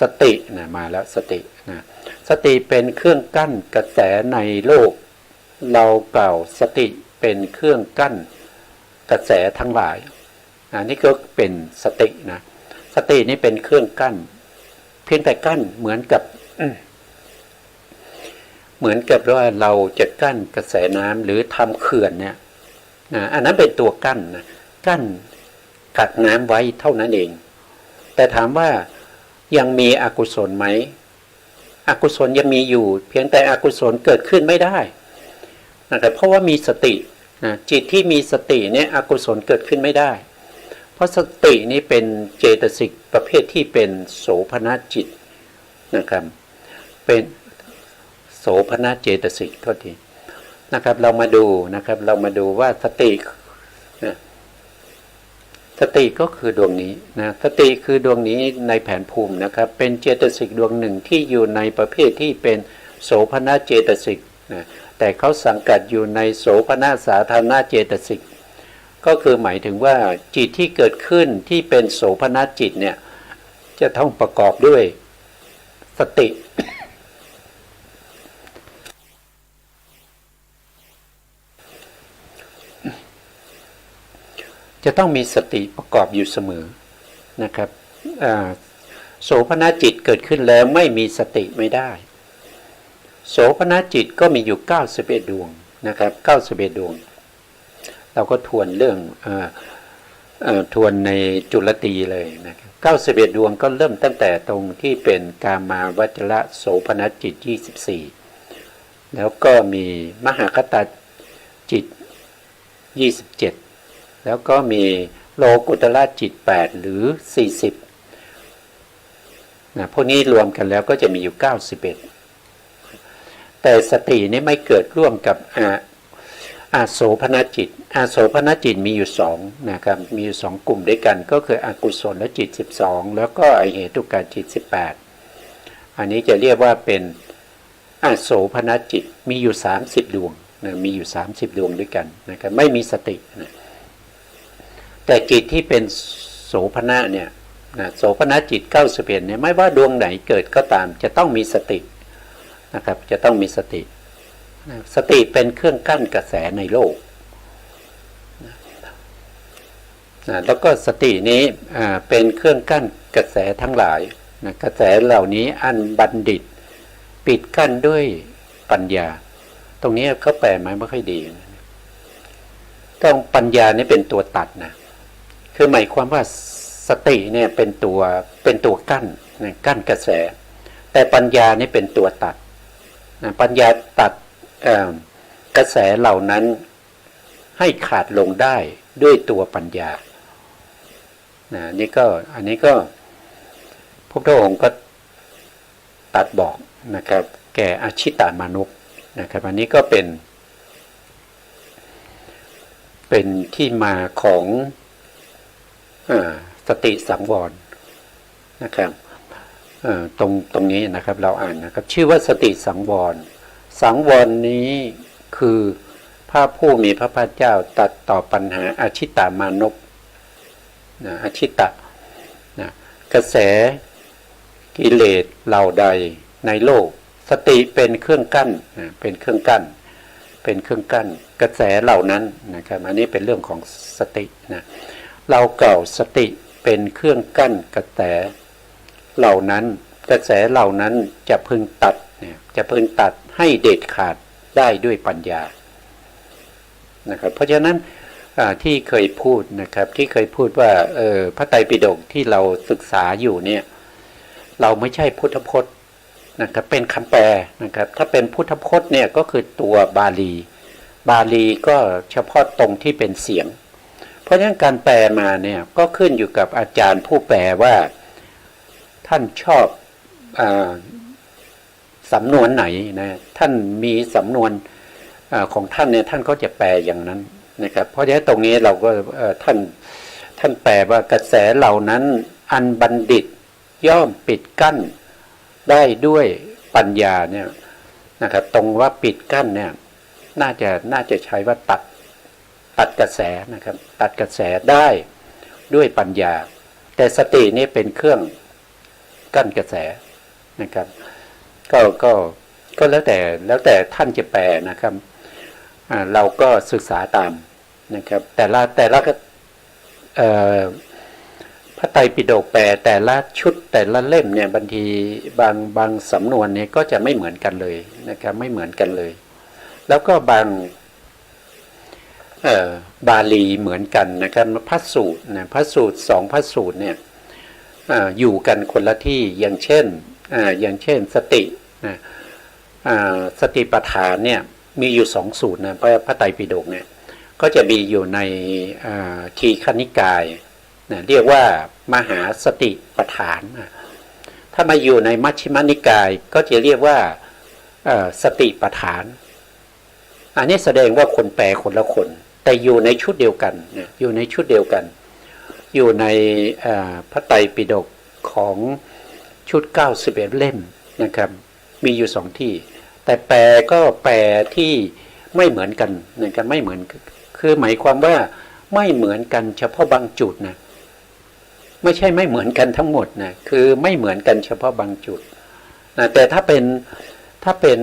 สตินะมาแล้วสตินะสติเป็นเครื่องกั้นกระแสในโลกเรากล่าวสติเป็นเครื่องกั้นกระแสทั้งหลายนี่ก็เป็นสตินะสตินี่เป็นเครื่องกั้นเพียงแต่กั้นเหมือนกับว่าเราจะกั้นกระแสน้ำหรือทำเขื่อนเนี่ยอันนั้นเป็นตัวกั้นนะกั้นกักน้ำไว้เท่านั้นเองแต่ถามว่ายังมีอกุศลไหมอกุศลยังมีอยู่เพียงแต่อกุศลเกิดขึ้นไม่ได้นะครับเพราะว่ามีสตินะจิตที่มีสติเนี่ยอกุศลเกิดขึ้นไม่ได้เพราะสตินี้เป็นเจตสิกประเภทที่เป็นโสภณจิตนะครับเป็นโสภณเจตสิกโทษทีนะครับเรามาดูว่าสตินะสติก็คือดวงนี้นะสติคือดวงนี้ในแผนภูมินะครับเป็นเจตสิกดวงหนึ่งที่อยู่ในประเภทที่เป็นโสภณเจตสิกนะแต่เขาสังกัดอยู่ในโสภณสาธารณเจตสิกก็คือหมายถึงว่าจิตที่เกิดขึ้นที่เป็นโสภณจิตเนี่ยจะต้องประกอบด้วยสติจะต้องมีสติประกอบอยู่เสมอนะครับโสภณจิตเกิดขึ้นแล้วไม่มีสติไม่ได้โสภณจิตก็มีอยู่91ดวงนะครับ91ดวงเราก็ทวนเรื่องทวนในจุลตีเลยนะครับ91ดวงก็เริ่มตั้งแต่ตรงที่เป็นกามาวจรโสภณจิต24แล้วก็มีมหคตจิต27แล้วก็มีโลกุตระจิต8หรือ40นะพวกนี้รวมกันแล้วก็จะมีอยู่91แต่สตินี้ไม่เกิดร่วมกับอาโสภณจิตอาโสภณจิตมีอยู่2นะครับมีอยู่2กลุ่มด้วยกันก็คืออกุศลจิต12แล้วก็อเหตุกะจิต18 อันนี้จะเรียกว่าเป็นอโสภณจิตมีอยู่30ดวงนะมีอยู่30ดวงด้วยกันนะครับไม่มีสตินะแต่จิตที่เป็นโสภณะเนี่ยนะโสภณจิต91เนี่ยไม่ว่าดวงไหนเกิดก็ตามจะต้องมีสตินะครับจะต้องมีสติสติเป็นเครื่องกั้นกระแสในโลกนะแล้วก็สตินี้เป็นเครื่องกั้นกระแสทั้งหลายนะกระแสเหล่านี้อันบัณฑิตปิดกั้นด้วยปัญญาตรงนี้เขาแปลมาไม่ค่อยดีนะต้องปัญญานี่เป็นตัวตัดนะคือหมายความว่าสติเนี่ยเป็นตัวกั้นนะกั้นกระแสแต่ปัญญานี่เป็นตัวตัดนะปัญญาตัดกระแสเหล่านั้นให้ขาดลงได้ด้วยตัวปัญญานะอันนี้ก็พระพุทธองค์ก็ตัดบอกนะครับแก่อชิตามนุษย์นะครับอันนี้ก็เป็นที่มาของสติสังวรนะครับตรงนี้นะครับเราอ่านนะครับชื่อว่าสติสังวรสังวรนี้คือพระผู้มีพระภาคเจ้าตัดต่อปัญหาอชิตามนุษย์นะอชิตะนะกระแสกิเลสเหล่าใดในโลกสติเป็นเครื่องกั้นนะเป็นเครื่องกั้นกระแสเหล่านั้นนะครับอันนี้เป็นเรื่องของสตินะเราเก่าสติเป็นเครื่องกั้นกระแสเหล่านั้นกระแสเหล่านั้นจะพึงตัดเนี่ยจะพึงตัดให้เด็ดขาดได้ด้วยปัญญานะครับเพราะฉะนั้นที่เคยพูดนะครับที่เคยพูดว่าพระไตรปิฎกที่เราศึกษาอยู่เนี่ยเราไม่ใช่พุทธพจน์นะครับเป็นคำแปลนะครับถ้าเป็นพุทธพจน์เนี่ยก็คือตัวบาลีก็เฉพาะตรงที่เป็นเสียงเพราะฉะนั้นการแปลมาเนี่ยก็ขึ้นอยู่กับอาจารย์ผู้แปลว่าท่านชอบสำนวนไหนนะท่านมีสำนวนของท่านเนี่ยท่านก็จะแปลอย่างนั้นนะครับเพราะฉะนั้นตรงนี้เราก็ท่านแปลว่ากระแสเหล่านั้นอันบัณฑิตย่อมปิดกั้นได้ด้วยปัญญาเนี่ยนะครับตรงว่าปิดกั้นเนี่ยน่าจะใช้ว่าตัดกระแสนะครับตัดกระแสได้ด้วยปัญญาแต่สตินี่เป็นเครื่องกั้นกระแสนะครับก็แล้วแต่ท่านจะแปลนะครับเราก็ศึกษาตามนะครับแต่ละพระไตรปิฎกแปลแต่ละชุดแต่ละเล่มเนี่ยบางทีบางสำนวนเนี่ยก็จะไม่เหมือนกันเลยนะครับไม่เหมือนกันเลยแล้วก็บางบาลีเหมือนกันนะครับพระสูตรนะพระสูตร2พระสูตรเนี่ยอยู่กันคนละที่อย่างเช่นสตินะสติปัฏฐานเนี่ยมีอยู่2สูตรนะพระไตรปิฎกเนี่ยก็จะมีอยู่ในทีฆนิกายนะเรียกว่ามหาสติปัฏฐานถ้ามาอยู่ในมัชฌิมนิกายก็จะเรียกว่าสติปัฏฐานอันนี้แสดงว่าคนแปลคนละคนแต่อยู่ในชุดเดียวกันนะอยู่ในชุดเดียวกันอยู่ในพระไตรปิฎกของชุด91เล่มนะครับมีอยู่2ที่แต่แปลก็แปลที่ไม่เหมือนกันนะครับไม่เหมือนคือหมายความว่าไม่เหมือนกันเฉพาะบางจุดนะไม่ใช่ไม่เหมือนกันทั้งหมดนะคือไม่เหมือนกันเฉพาะบางจุดนะแต่ถ้าเป็น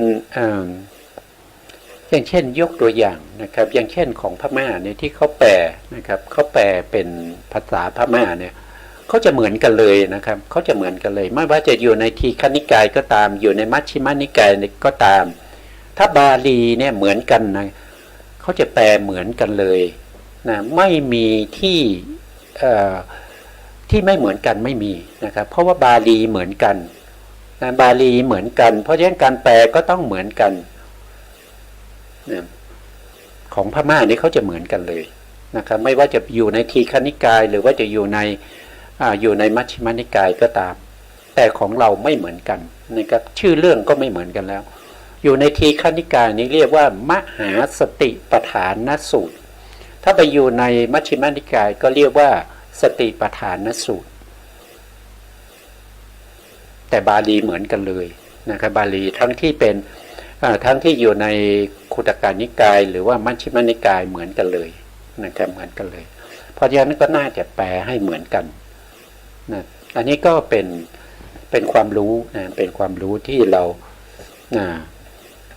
อย่างเช่นยกตัวอย่างนะครับอย่างเช่นของพม่าเนี่ยที่เขาแปลนะครับเขาแปลเป็นภาษาพม่าเนี่ยเขาจะเหมือนกันเลยนะครับเขาจะเหมือนกันเลยไม่ว่าจะอยู่ในทีฆนิกายก็ตามอยู่ในมัชฌิมนิกายก็ตามถ้าบาลีเนี่ยเหมือนกันนะเขาจะแปลเหมือนกันเลยนะไม่มีที่ไม่เหมือนกันไม่มีนะครับเพราะว่าบาลีเหมือนกันนะบาลีเหมือนกันเพราะฉะนั้นการแปลก็ต้องเหมือนกันนะของพม่านี่เขาจะเหมือนกันเลยนะครับไม่ว่าจะอยู่ในทีฆนิกายหรือว่าจะอยู่ในมัชฌิมนิกายก็ตามแต่ของเราไม่เหมือนกันนะครับชื่อเรื่องก็ไม่เหมือนกันแล้วอยู่ในทีฆนิกายนี้เรียกว่ามหาสติปัฏฐานสูตรถ้าไปอยู่ในมัชฌิมนิกายก็เรียกว่าสติปัฏฐานสูตร แต่บาลีเหมือนกันเลยนะครับบาลีทั้งที่เป็นทั้งที่อยู่ในคุตกนิกายหรือว่ามัชฌิมนิกายเหมือนกันเลยนะครับเหมือนกันเลยเพราะฉะนั้นก็น่าจะแปลให้เหมือนกันนะอันนี้ก็เป็นความรู้นะเป็นความรู้ที่เรา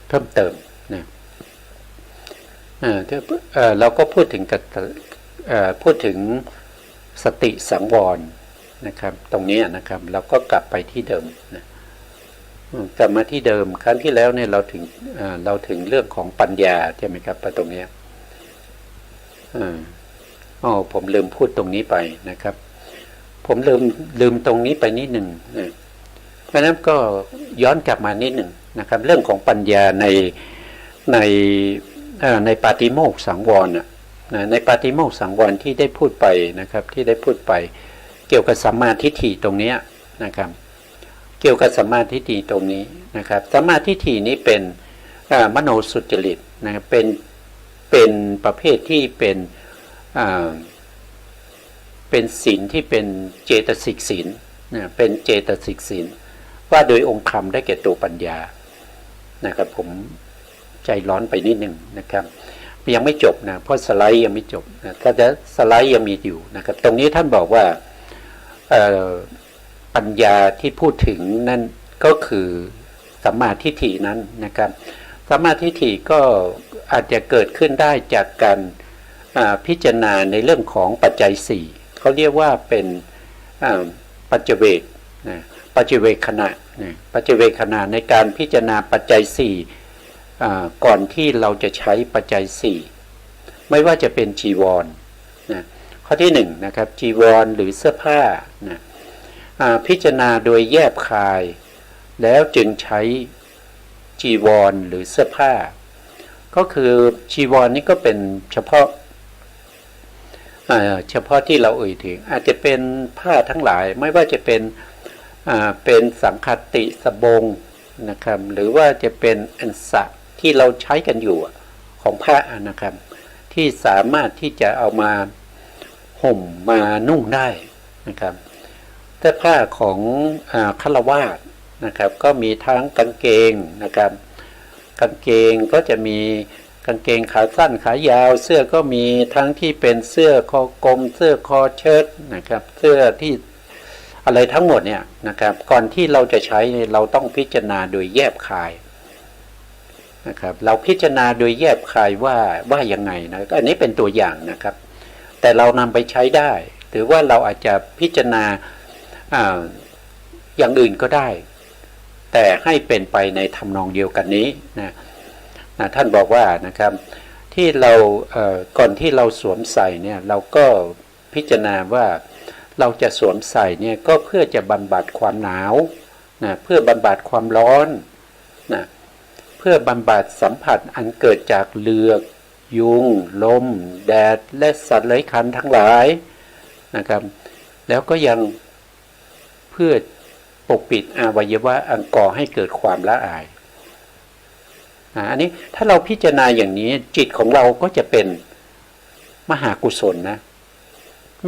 เพิ่มเติมนะเราก็พูดถึงสติสังวรนะครับตรงนี้นะครับเราก็กลับไปที่เดิมนะกลับมาที่เดิมครั้งที่แล้วเนี่ยเราถึงเรื่องของปัญญาใช่ไหมครับตรงนี้ผมลืมพูดตรงนี้ไปนะครับผมลืมตรงนี้ไปนิดหนึ่งนะเพราะนั้นก็ย้อนกลับมานิดหนึ่งนะครับเรื่องของปัญญาในปาฏิโมกข์สังวรในปาฏิโมกข์สังวรที่ได้พูดไปนะครับที่ได้พูดไปเกี่ยวกับสัมมาทิฏฐิตรงนี้นะครับเกี่ยวกับสัมมาทิฏฐิตรงนี้นะครับสัมมาทิฏฐินี้เป็นมโนสุจริตนะครับเป็นประเภทที่เป็นศีลที่เป็นเจตสิกศีลเป็นเจตสิกศีลว่าโดยองค์ธรรมได้แก่ตัวปัญญานะครับผมใจร้อนไปนิดหนึ่งนะครับยังไม่จบนะเพราะสไลด์ยังไม่จบนะถ้าจะสไลด์ยังมีอยู่นะครับตรงนี้ท่านบอกว่าปัญญาที่พูดถึงนั่นก็คือสัมมาทิฏฐินั้นนะครับสัมมาทิฏฐิก็อาจจะเกิดขึ้นได้จากการพิจารณาในเรื่องของปัจจัยสี่เขาเรียกว่าเป็นปัจเจเวกนะปัจเจเวกขณะนะปัจเจเวกขณะในการพิจารณาปัจจัยสี่ก่อนที่เราจะใช้ปัจจัยสี่ไม่ว่าจะเป็นจีวรนะข้อที่หนึ่งนะครับจีวรหรือเสื้อผ้านะพิจารณาโดยแยบคายแล้วจึงใช้จีวรหรือเสื้อผ้าก็คือจีวรนี่ก็เป็นเฉพาะที่เราเอ่ยถึงอาจจะเป็นผ้าทั้งหลายไม่ว่าจะเป็นสังคติสบงนะครับหรือว่าจะเป็นอันสะที่เราใช้กันอยู่ของผ้านะครับที่สามารถที่จะเอามาห่มมานุ่งได้นะครับเสื้อผ้าของฆราวาสนะครับก็มีทั้งกางเกงนะครับกางเกงก็จะมีกางเกงขาสั้นขายาวเสื้อก็มีทั้งที่เป็นเสื้อคอกลมเสื้อคอเชิ้ตนะครับเสื้อที่อะไรทั้งหมดเนี่ยนะครับก่อนที่เราจะใช้เราต้องพิจารณาโดยแยบคายนะครับเราพิจารณาโดยแยบคายว่ายังไงนะอันนี้เป็นตัวอย่างนะครับแต่เรานำไปใช้ได้หรือว่าเราอาจจะพิจารณาอย่างอื่นก็ได้แต่ให้เป็นไปในทำนองเดียวกันนี้นะท่านบอกว่านะครับที่เราก่อนที่เราสวมใส่เนี่ยเราก็พิจารณาว่าเราจะสวมใส่เนี่ยก็เพื่อจะบำบัดความหนาวนะเพื่อบำบัดความร้อนนะเพื่อบำบัดสัมผัสอันเกิดจากเหลือกยุงลมแดดและสัตว์เลื้อยคลานทั้งหลายนะครับแล้วก็ยังเพื่อปกปิดอวัยวะอันก่อให้เกิดความละอายอันนี้ถ้าเราพิจารณาอย่างนี้จิตของเราก็จะเป็นมหากุศลนะ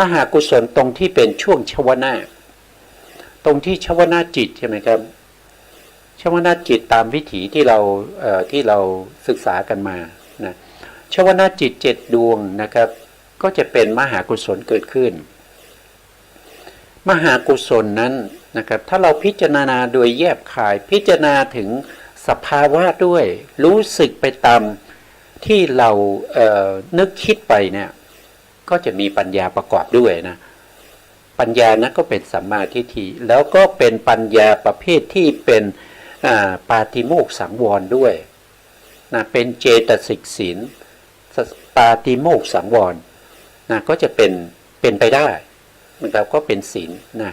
มหากุศลตรงที่เป็นช่วงชวนาตรงที่ชวนาจิตใช่ไหมครับชวนาจิตตามวิถีที่เราศึกษากันมานะชวนาจิต7 ดวงนะครับก็จะเป็นมหากุศลเกิดขึ้นมหากุศลนั้นนะครับถ้าเราพิจารณาโดยแยบคายพิจารณาถึงสภาวะด้วยรู้สึกไปตามที่เรานึกคิดไปเนี่ยก็จะมีปัญญาประกอบด้วยนะปัญญานั้นก็เป็นสัมมาทิฏฐิแล้วก็เป็นปัญญาประเภทที่เป็นปาฏิโมกข์สังวรด้วยนะเป็นเจตสิกศีลปาฏิโมกข์สังวรนะก็จะเป็นไปได้มันก็เป็นศีลนะ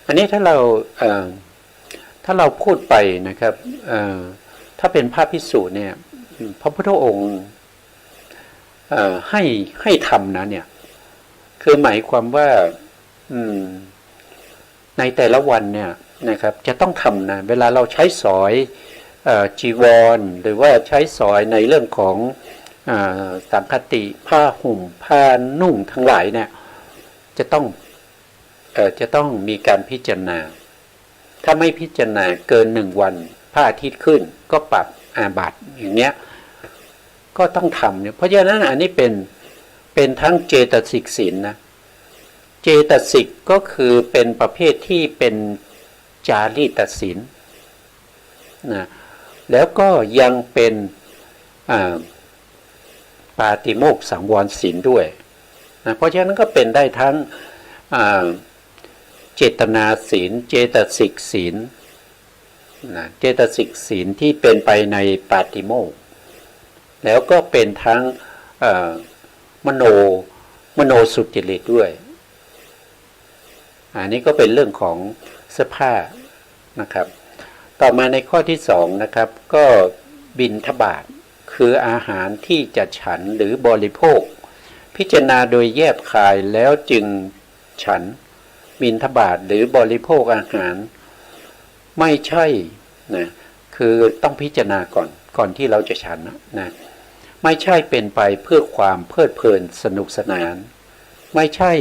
อันนี้ถ้าเราพูดไปนะครับถ้าเป็นพระภิกษุเนี่ยพระพุทธองค์ให้ทำนะเนี่ยคือหมายความว่าในแต่ละวันเนี่ยนะครับจะต้องทำนะเวลาเราใช้สอยจีวรหรือว่าใช้สอยในเรื่องของสังคติผ้าห่มผ้านุ่งทั้งหลายเนี่ยจะต้อง จะต้องมีการพิจารณาถ้าไม่พิจารณาเกิน1 วันพระอาทิตย์ขึ้นก็ปรับอาบัติอย่างเนี้ยก็ต้องทำเนี่ยเพราะฉะนั้นอันนี้เป็นทั้งเจตสิกศีลนะเจตสิกก็คือเป็นประเภทที่เป็นจารีตศีลนะแล้วก็ยังเป็นปาติโมกข์สังวรศีลด้วยนะเพราะฉะนั้นก็เป็นได้ทั้งเจตนาศีลเจตสิกศีลนะเจตสิกศีลที่เป็นไปในปาติโมกข์แล้วก็เป็นทั้งมโนสุจริตด้วยอันนี้ก็เป็นเรื่องของเสื้อผ้านะครับต่อมาในข้อที่2นะครับก็บิณฑบาตคืออาหารที่จะฉันหรือบริโภคพิจารณาโดยแยบคายแล้วจึงฉันบิณฑบาตหรือบริโภคอาหารไม่ใช่นะคือต้องพิจารณาก่อนที่เราจะฉันนะไม่ใช่เป็นไปเพื่อความเพลิดเพลินสนุกสนานไม่ใช่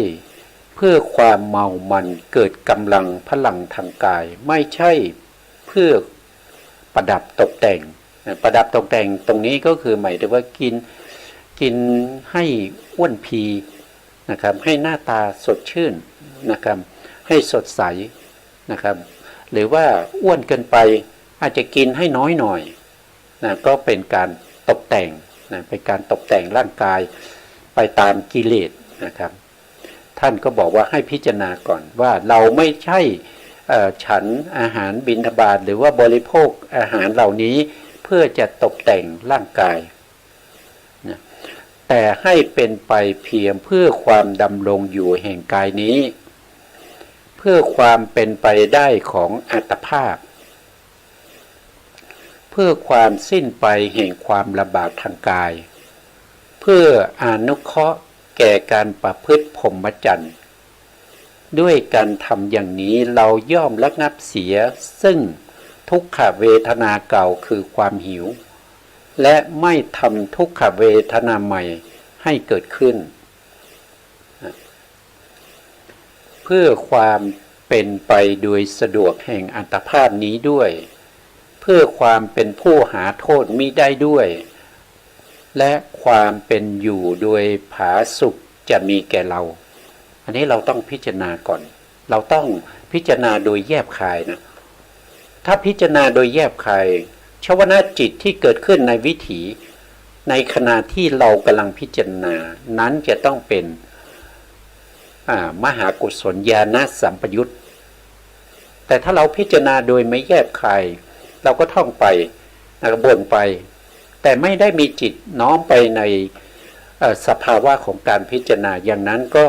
เพื่อความเมามันเกิดกำลังพลังทางกายไม่ใช่เพื่อประดับตกแต่งประดับตกแต่งตรงนี้ก็คือหมายถึงว่ากินให้อ้วนพีนะครับให้หน้าตาสดชื่นนะครับให้สดใสนะครับหรือว่าอ้วนเกินไปอาจจะกินให้น้อยหน่อยนะก็เป็นการตกแต่งนะเป็นการตกแต่งร่างกายไปตามกิเลสนะครับท่านก็บอกว่าให้พิจารณาก่อนว่าเราไม่ใช่ฉันอาหารบิณฑบาตหรือว่าบริโภคอาหารเหล่านี้เพื่อจะตกแต่งร่างกายนะแต่ให้เป็นไปเพียงเพื่อความดำรงอยู่แห่งกายนี้เพื่อความเป็นไปได้ของอัตภาพเพื่อความสิ้นไปแห่งความลำบากทางกายเพื่ออนุเคราะห์แก่การประพฤติพรหมจรรย์ด้วยการทำอย่างนี้เราย่อมระงับเสียซึ่งทุกขเวทนาเก่าคือความหิวและไม่ทำทุกขเวทนาใหม่ให้เกิดขึ้นเพื่อความเป็นไปโดยสะดวกแห่งอัตภาพนี้ด้วยเพื่อความเป็นผู้หาโทษมิได้ด้วยและความเป็นอยู่โดยผาสุกจะมีแก่เราอันนี้เราต้องพิจารณาก่อนเราต้องพิจารณาโดยแยบคายนะถ้าพิจารณาโดยแยบคายชวนาจิตที่เกิดขึ้นในวิถีในขณะที่เรากำลังพิจารณานั้นจะต้องเป็นมหากุศลญาณสัมปยุตแต่ถ้าเราพิจารณาโดยไม่แยบคายเราก็ท่องไปบ่นไปแต่ไม่ได้มีจิตน้อมไปในสภาวะของการพิจารณาอย่างนั้นก็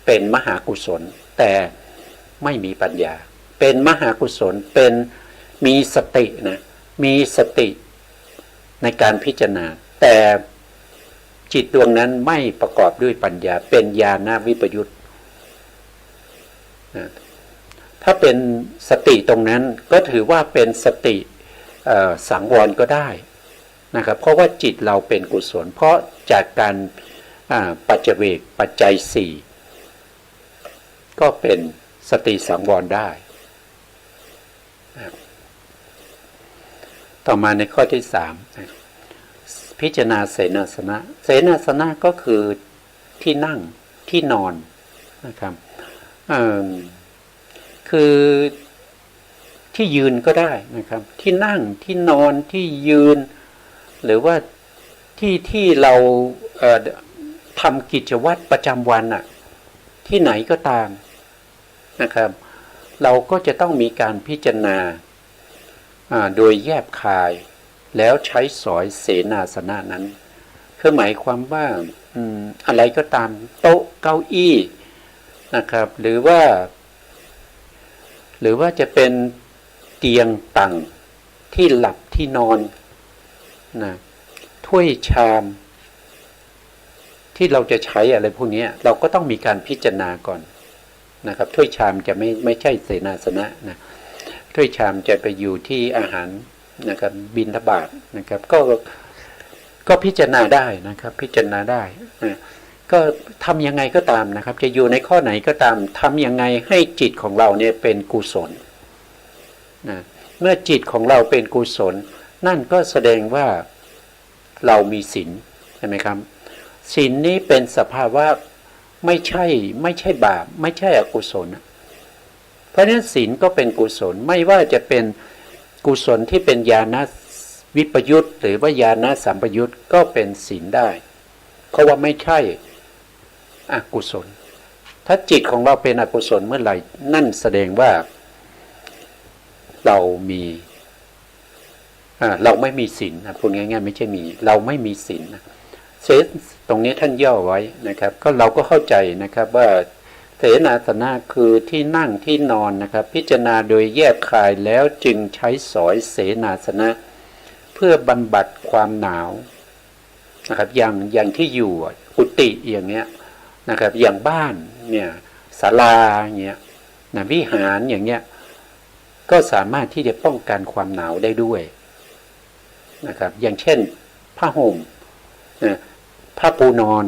เป็นมหากุศลแต่ไม่มีปัญญาเป็นมหากุศลเป็นมีสตินะมีสติในการพิจารณาแต่จิตดวงนั้นไม่ประกอบด้วยปัญญาเป็นญาณวิปยุตนะถ้าเป็นสติตรงนั้นก็ถือว่าเป็นสติสังวรก็ได้นะครับเพราะว่าจิตเราเป็นกุศลเพราะจากการปัจเจเวกปัจจัย4ก็เป็นสติสังวรได้ต่อมาในข้อที่3พิจารณาเสนาสนะเสนาสนะก็คือที่นั่งที่นอนนะครับคือที่ยืนก็ได้นะครับที่นั่งที่นอนที่ยืนหรือว่าที่เราทำกิจวัตรประจำวันที่ไหนก็ตามนะครับเราก็จะต้องมีการพิจารณาโดยแยบคายแล้วใช้สอยเสนาสนะนั้นคือหมายความว่าอะไรก็ตามโต๊ะเก้าอี้นะครับหรือว่าจะเป็นเตียงตั่งที่หลับที่นอนนะถ้วยชามที่เราจะใช้อะไรพวกนี้เราก็ต้องมีการพิจารณาก่อนนะครับถ้วยชามจะไม่ใช่เสนาสนะนะถ้วยชามจะไปอยู่ที่อาหารนะครับบิณฑบาตนะครับก็พิจารณาได้นะครับพิจารณาได้นะ ก็ทำยังไงก็ตามนะครับ จะอยู่ในข้อไหนก็ตามทำยังไงให้จิตของเราเนี่ยเป็นกุศลนะเมื่อจิตของเราเป็นกุศลนั่นก็แสดงว่าเรามีศีลใช่ไหมครับศีลนี้เป็นสภาวะไม่ใช่บาปไม่ใช่อกุศลเพราะฉะนั้นศีลก็เป็นกุศลไม่ว่าจะเป็นกุศลที่เป็นญาณวิปยุตหรือว่าญาณสัมปยุตก็เป็นศีลได้เพราะว่าไม่ใช่อกุศลถ้าจิตของเราเป็นอกุศลเมื่อไหร่นั่นแสดงว่าเราไม่มีศีลนะพูดง่ายๆไม่ใช่มีเราไม่มีศีลนะเสตรงนี้ท่านย่อไว้นะครับก็เราก็เข้าใจนะครับว่าเสนาสนะคือที่นั่งที่นอนนะครับพิจารณาโดยแยกคายแล้วจึงใช้สอยเสนาสนะเพื่อบำบัดความหนาวนะครับอย่างที่อยู่กุฏิอย่างเนี้ยนะครับอย่างบ้านเนี่ยศาลาอย่างเงี้ยนะวิหารอย่างเงี้ยก็สามารถที่จะป้องกันความหนาวได้ด้วยนะครับอย่างเช่นผ้าห่มผ้าปูนอน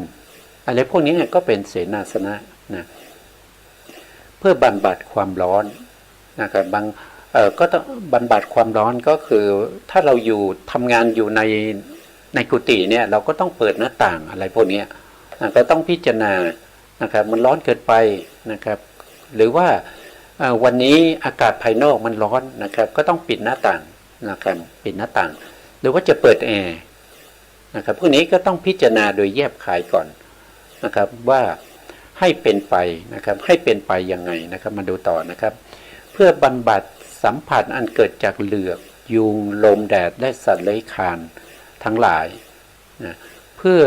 อะไรพวกนี้ก็เป็นเสนาสนะนะเพื่อบำบัดความร้อนนะครับก็ต้องบำบัดความร้อนก็คือถ้าเราอยู่ทำงานอยู่ในกุฏิเนี่ยเราก็ต้องเปิดหน้าต่างอะไรพวกนี้ก็ต้องพิจารณานะครับมันร้อนเกินไปนะครับหรือว่าวันนี้อากาศภายนอกมันร้อนนะครับก็ต้องปิดหน้าต่างนะครับปิดหน้าต่างหรือว่าจะเปิดแอร์นะครับพวกนี้ก็ต้องพิจารณาโดยแยบคายก่อนนะครับว่าให้เป็นไปนะครับให้เป็นไปยังไงนะครับมาดูต่อนะครับเพื่อบำบัดสัมผัสอันเกิดจากเหลือกยุงลมแดดและสัตว์เลื้อยคลานทั้งหลายนะเพื่อ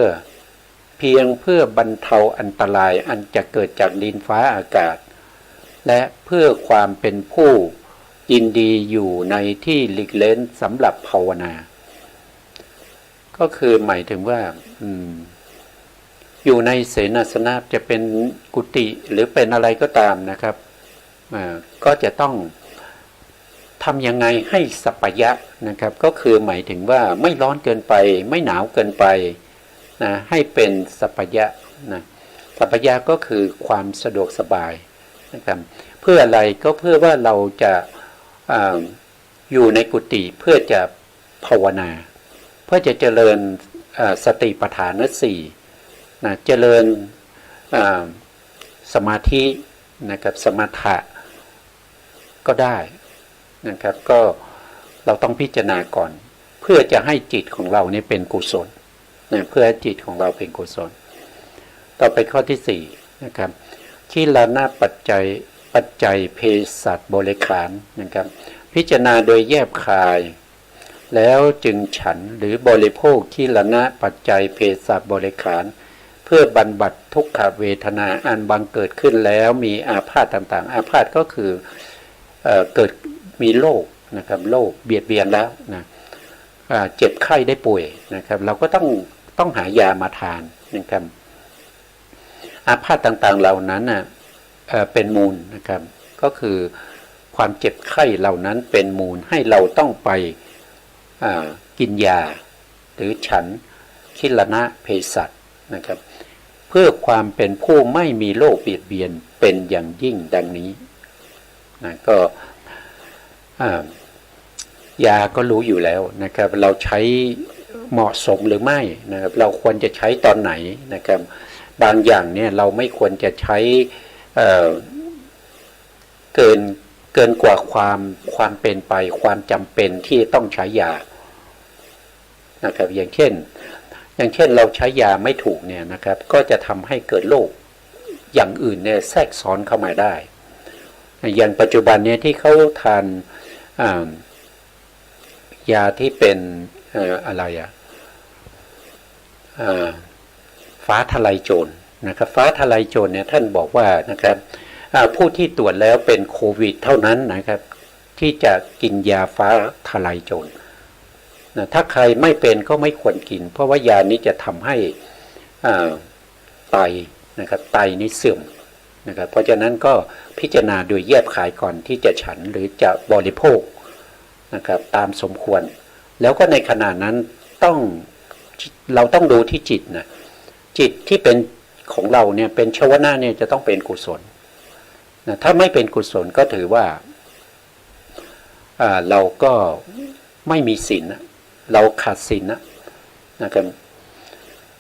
บรรเทาอันตรายอันจะเกิดจากดินฟ้าอากาศและเพื่อความเป็นผู้ยินดีอยู่ในที่หลีกเล้นสำหรับภาวนาก็คือหมายถึงว่าอยู่ในเสนาสนะจะเป็นกุฏิหรือเป็นอะไรก็ตามนะครับก็จะต้องทำยังไงให้สัปปยะนะครับก็คือหมายถึงว่าไม่ร้อนเกินไปไม่หนาวเกินไปนะให้เป็นสัปปยะนะสัปปยะก็คือความสะดวกสบายนะครับเพื่ออะไรก็เพื่อว่าเราจะอยู่ในกุฏิเพื่อจะภาวนาเพื่อจะเจริญสติปัฏฐานสี่นะเจริญสมาธินะครับสมถะก็ได้นะครับก็เราต้องพิจารณาก่อนเพื่อจะให้จิตของเราเนี่ยเป็นกุศลนะเพื่อให้จิตของเราเป็นกุศลต่อไปข้อที่สี่นะครับขีลานะปัจจัยเภสัชบริขารนะครับพิจารณาโดยแยบคายแล้วจึงฉันหรือบริโภคขีลานะปัจจัยเภสัชบริขารเพื่อบรรบัดทุกขเวทนาอันบังเกิดขึ้นแล้วมีอาพาธต่างๆอาพาธก็คือเกิดมีโรคนะครับโรคเบียดเบียนแล้วนะเจ็บไข้ได้ป่วยนะครับเราก็ต้องหายามาทานนะครับอาพาธต่างๆเหล่านั้นเป็นมูลนะครับก็คือความเจ็บไข้เหล่านั้นเป็นมูลให้เราต้องไปกินยาหรือฉันคิลนะเภสัชนะครับเพื่อความเป็นผู้ไม่มีโรคเบียดเบียนเป็นอย่างยิ่งดังนี้นะก็ยาก็รู้อยู่แล้วนะครับเราใช้เหมาะสมหรือไม่นะครับเราควรจะใช้ตอนไหนนะครับบางอย่างเนี่ยเราไม่ควรจะใช้เกินกว่าความเป็นไปความจำเป็นที่ต้องใช้ยานะครับอย่างเช่นเราใช้ยาไม่ถูกเนี่ยนะครับก็จะทำให้เกิดโรคอย่างอื่นเนี่ยแทรกซ้อนเข้ามาได้อย่างปัจจุบันเนี่ยที่เขาทานยาที่เป็นอะไรฟ้าทลายโจรนะครับฟ้าทลายโจรเนี่ยท่านบอกว่านะครับผู้ที่ตรวจแล้วเป็นโควิดเท่านั้นนะครับที่จะกินยาฟ้าทลายโจรนะถ้าใครไม่เป็นก็ไม่ควรกินเพราะว่ายานี้จะทำให้ไตนะครับไตนี้เสื่อมนะครับเพราะฉะนั้นก็พิจารณาโดยแยบคายก่อนที่จะฉันหรือจะบริโภคนะครับตามสมควรแล้วก็ในขณะนั้นเราต้องดูที่จิตนะจิตที่เป็น ของเราเนี่ยเป็นชวนะเนี่ยจะต้องเป็นกุศลนะถ้าไม่เป็นกุศลก็ถือว่าเราก็ไม่มีศีลนะเราขาดศีลนะครับ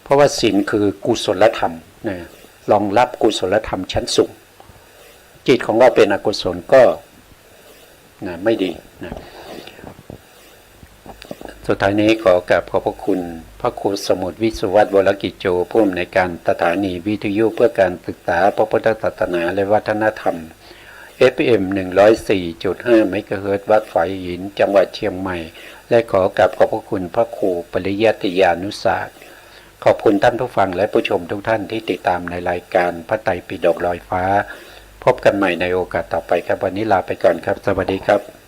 เพราะว่าศีลคือกุศลธรรมนะรองรับกุศลธรรมชั้นสูงจิตของเราเป็นอกุศลก็นะไม่ดีนะสุดท้ายนี้ขอกราบขอบพระคุณพระครูสมุทรวิสุวัตรวรกิจโจผู้อำนวยการสถานีวิทยุเพื่อการศึกษาพระพุทธศาสนาและวัฒนธรรม FM 104.5 เมกะเฮิรตซ์วัดฝายหินจังหวัดเชียงใหม่และขอกราบขอบพระคุณพระครูปริยัติยานุศาสตร์ขอบคุณท่านผู้ฟังและผู้ชมทุกท่านที่ติดตามในรายการพระไตรปิฎกลอยฟ้าพบกันใหม่ในโอกาสต่อไปครับวันนี้ลาไปก่อนครับสวัสดีครับ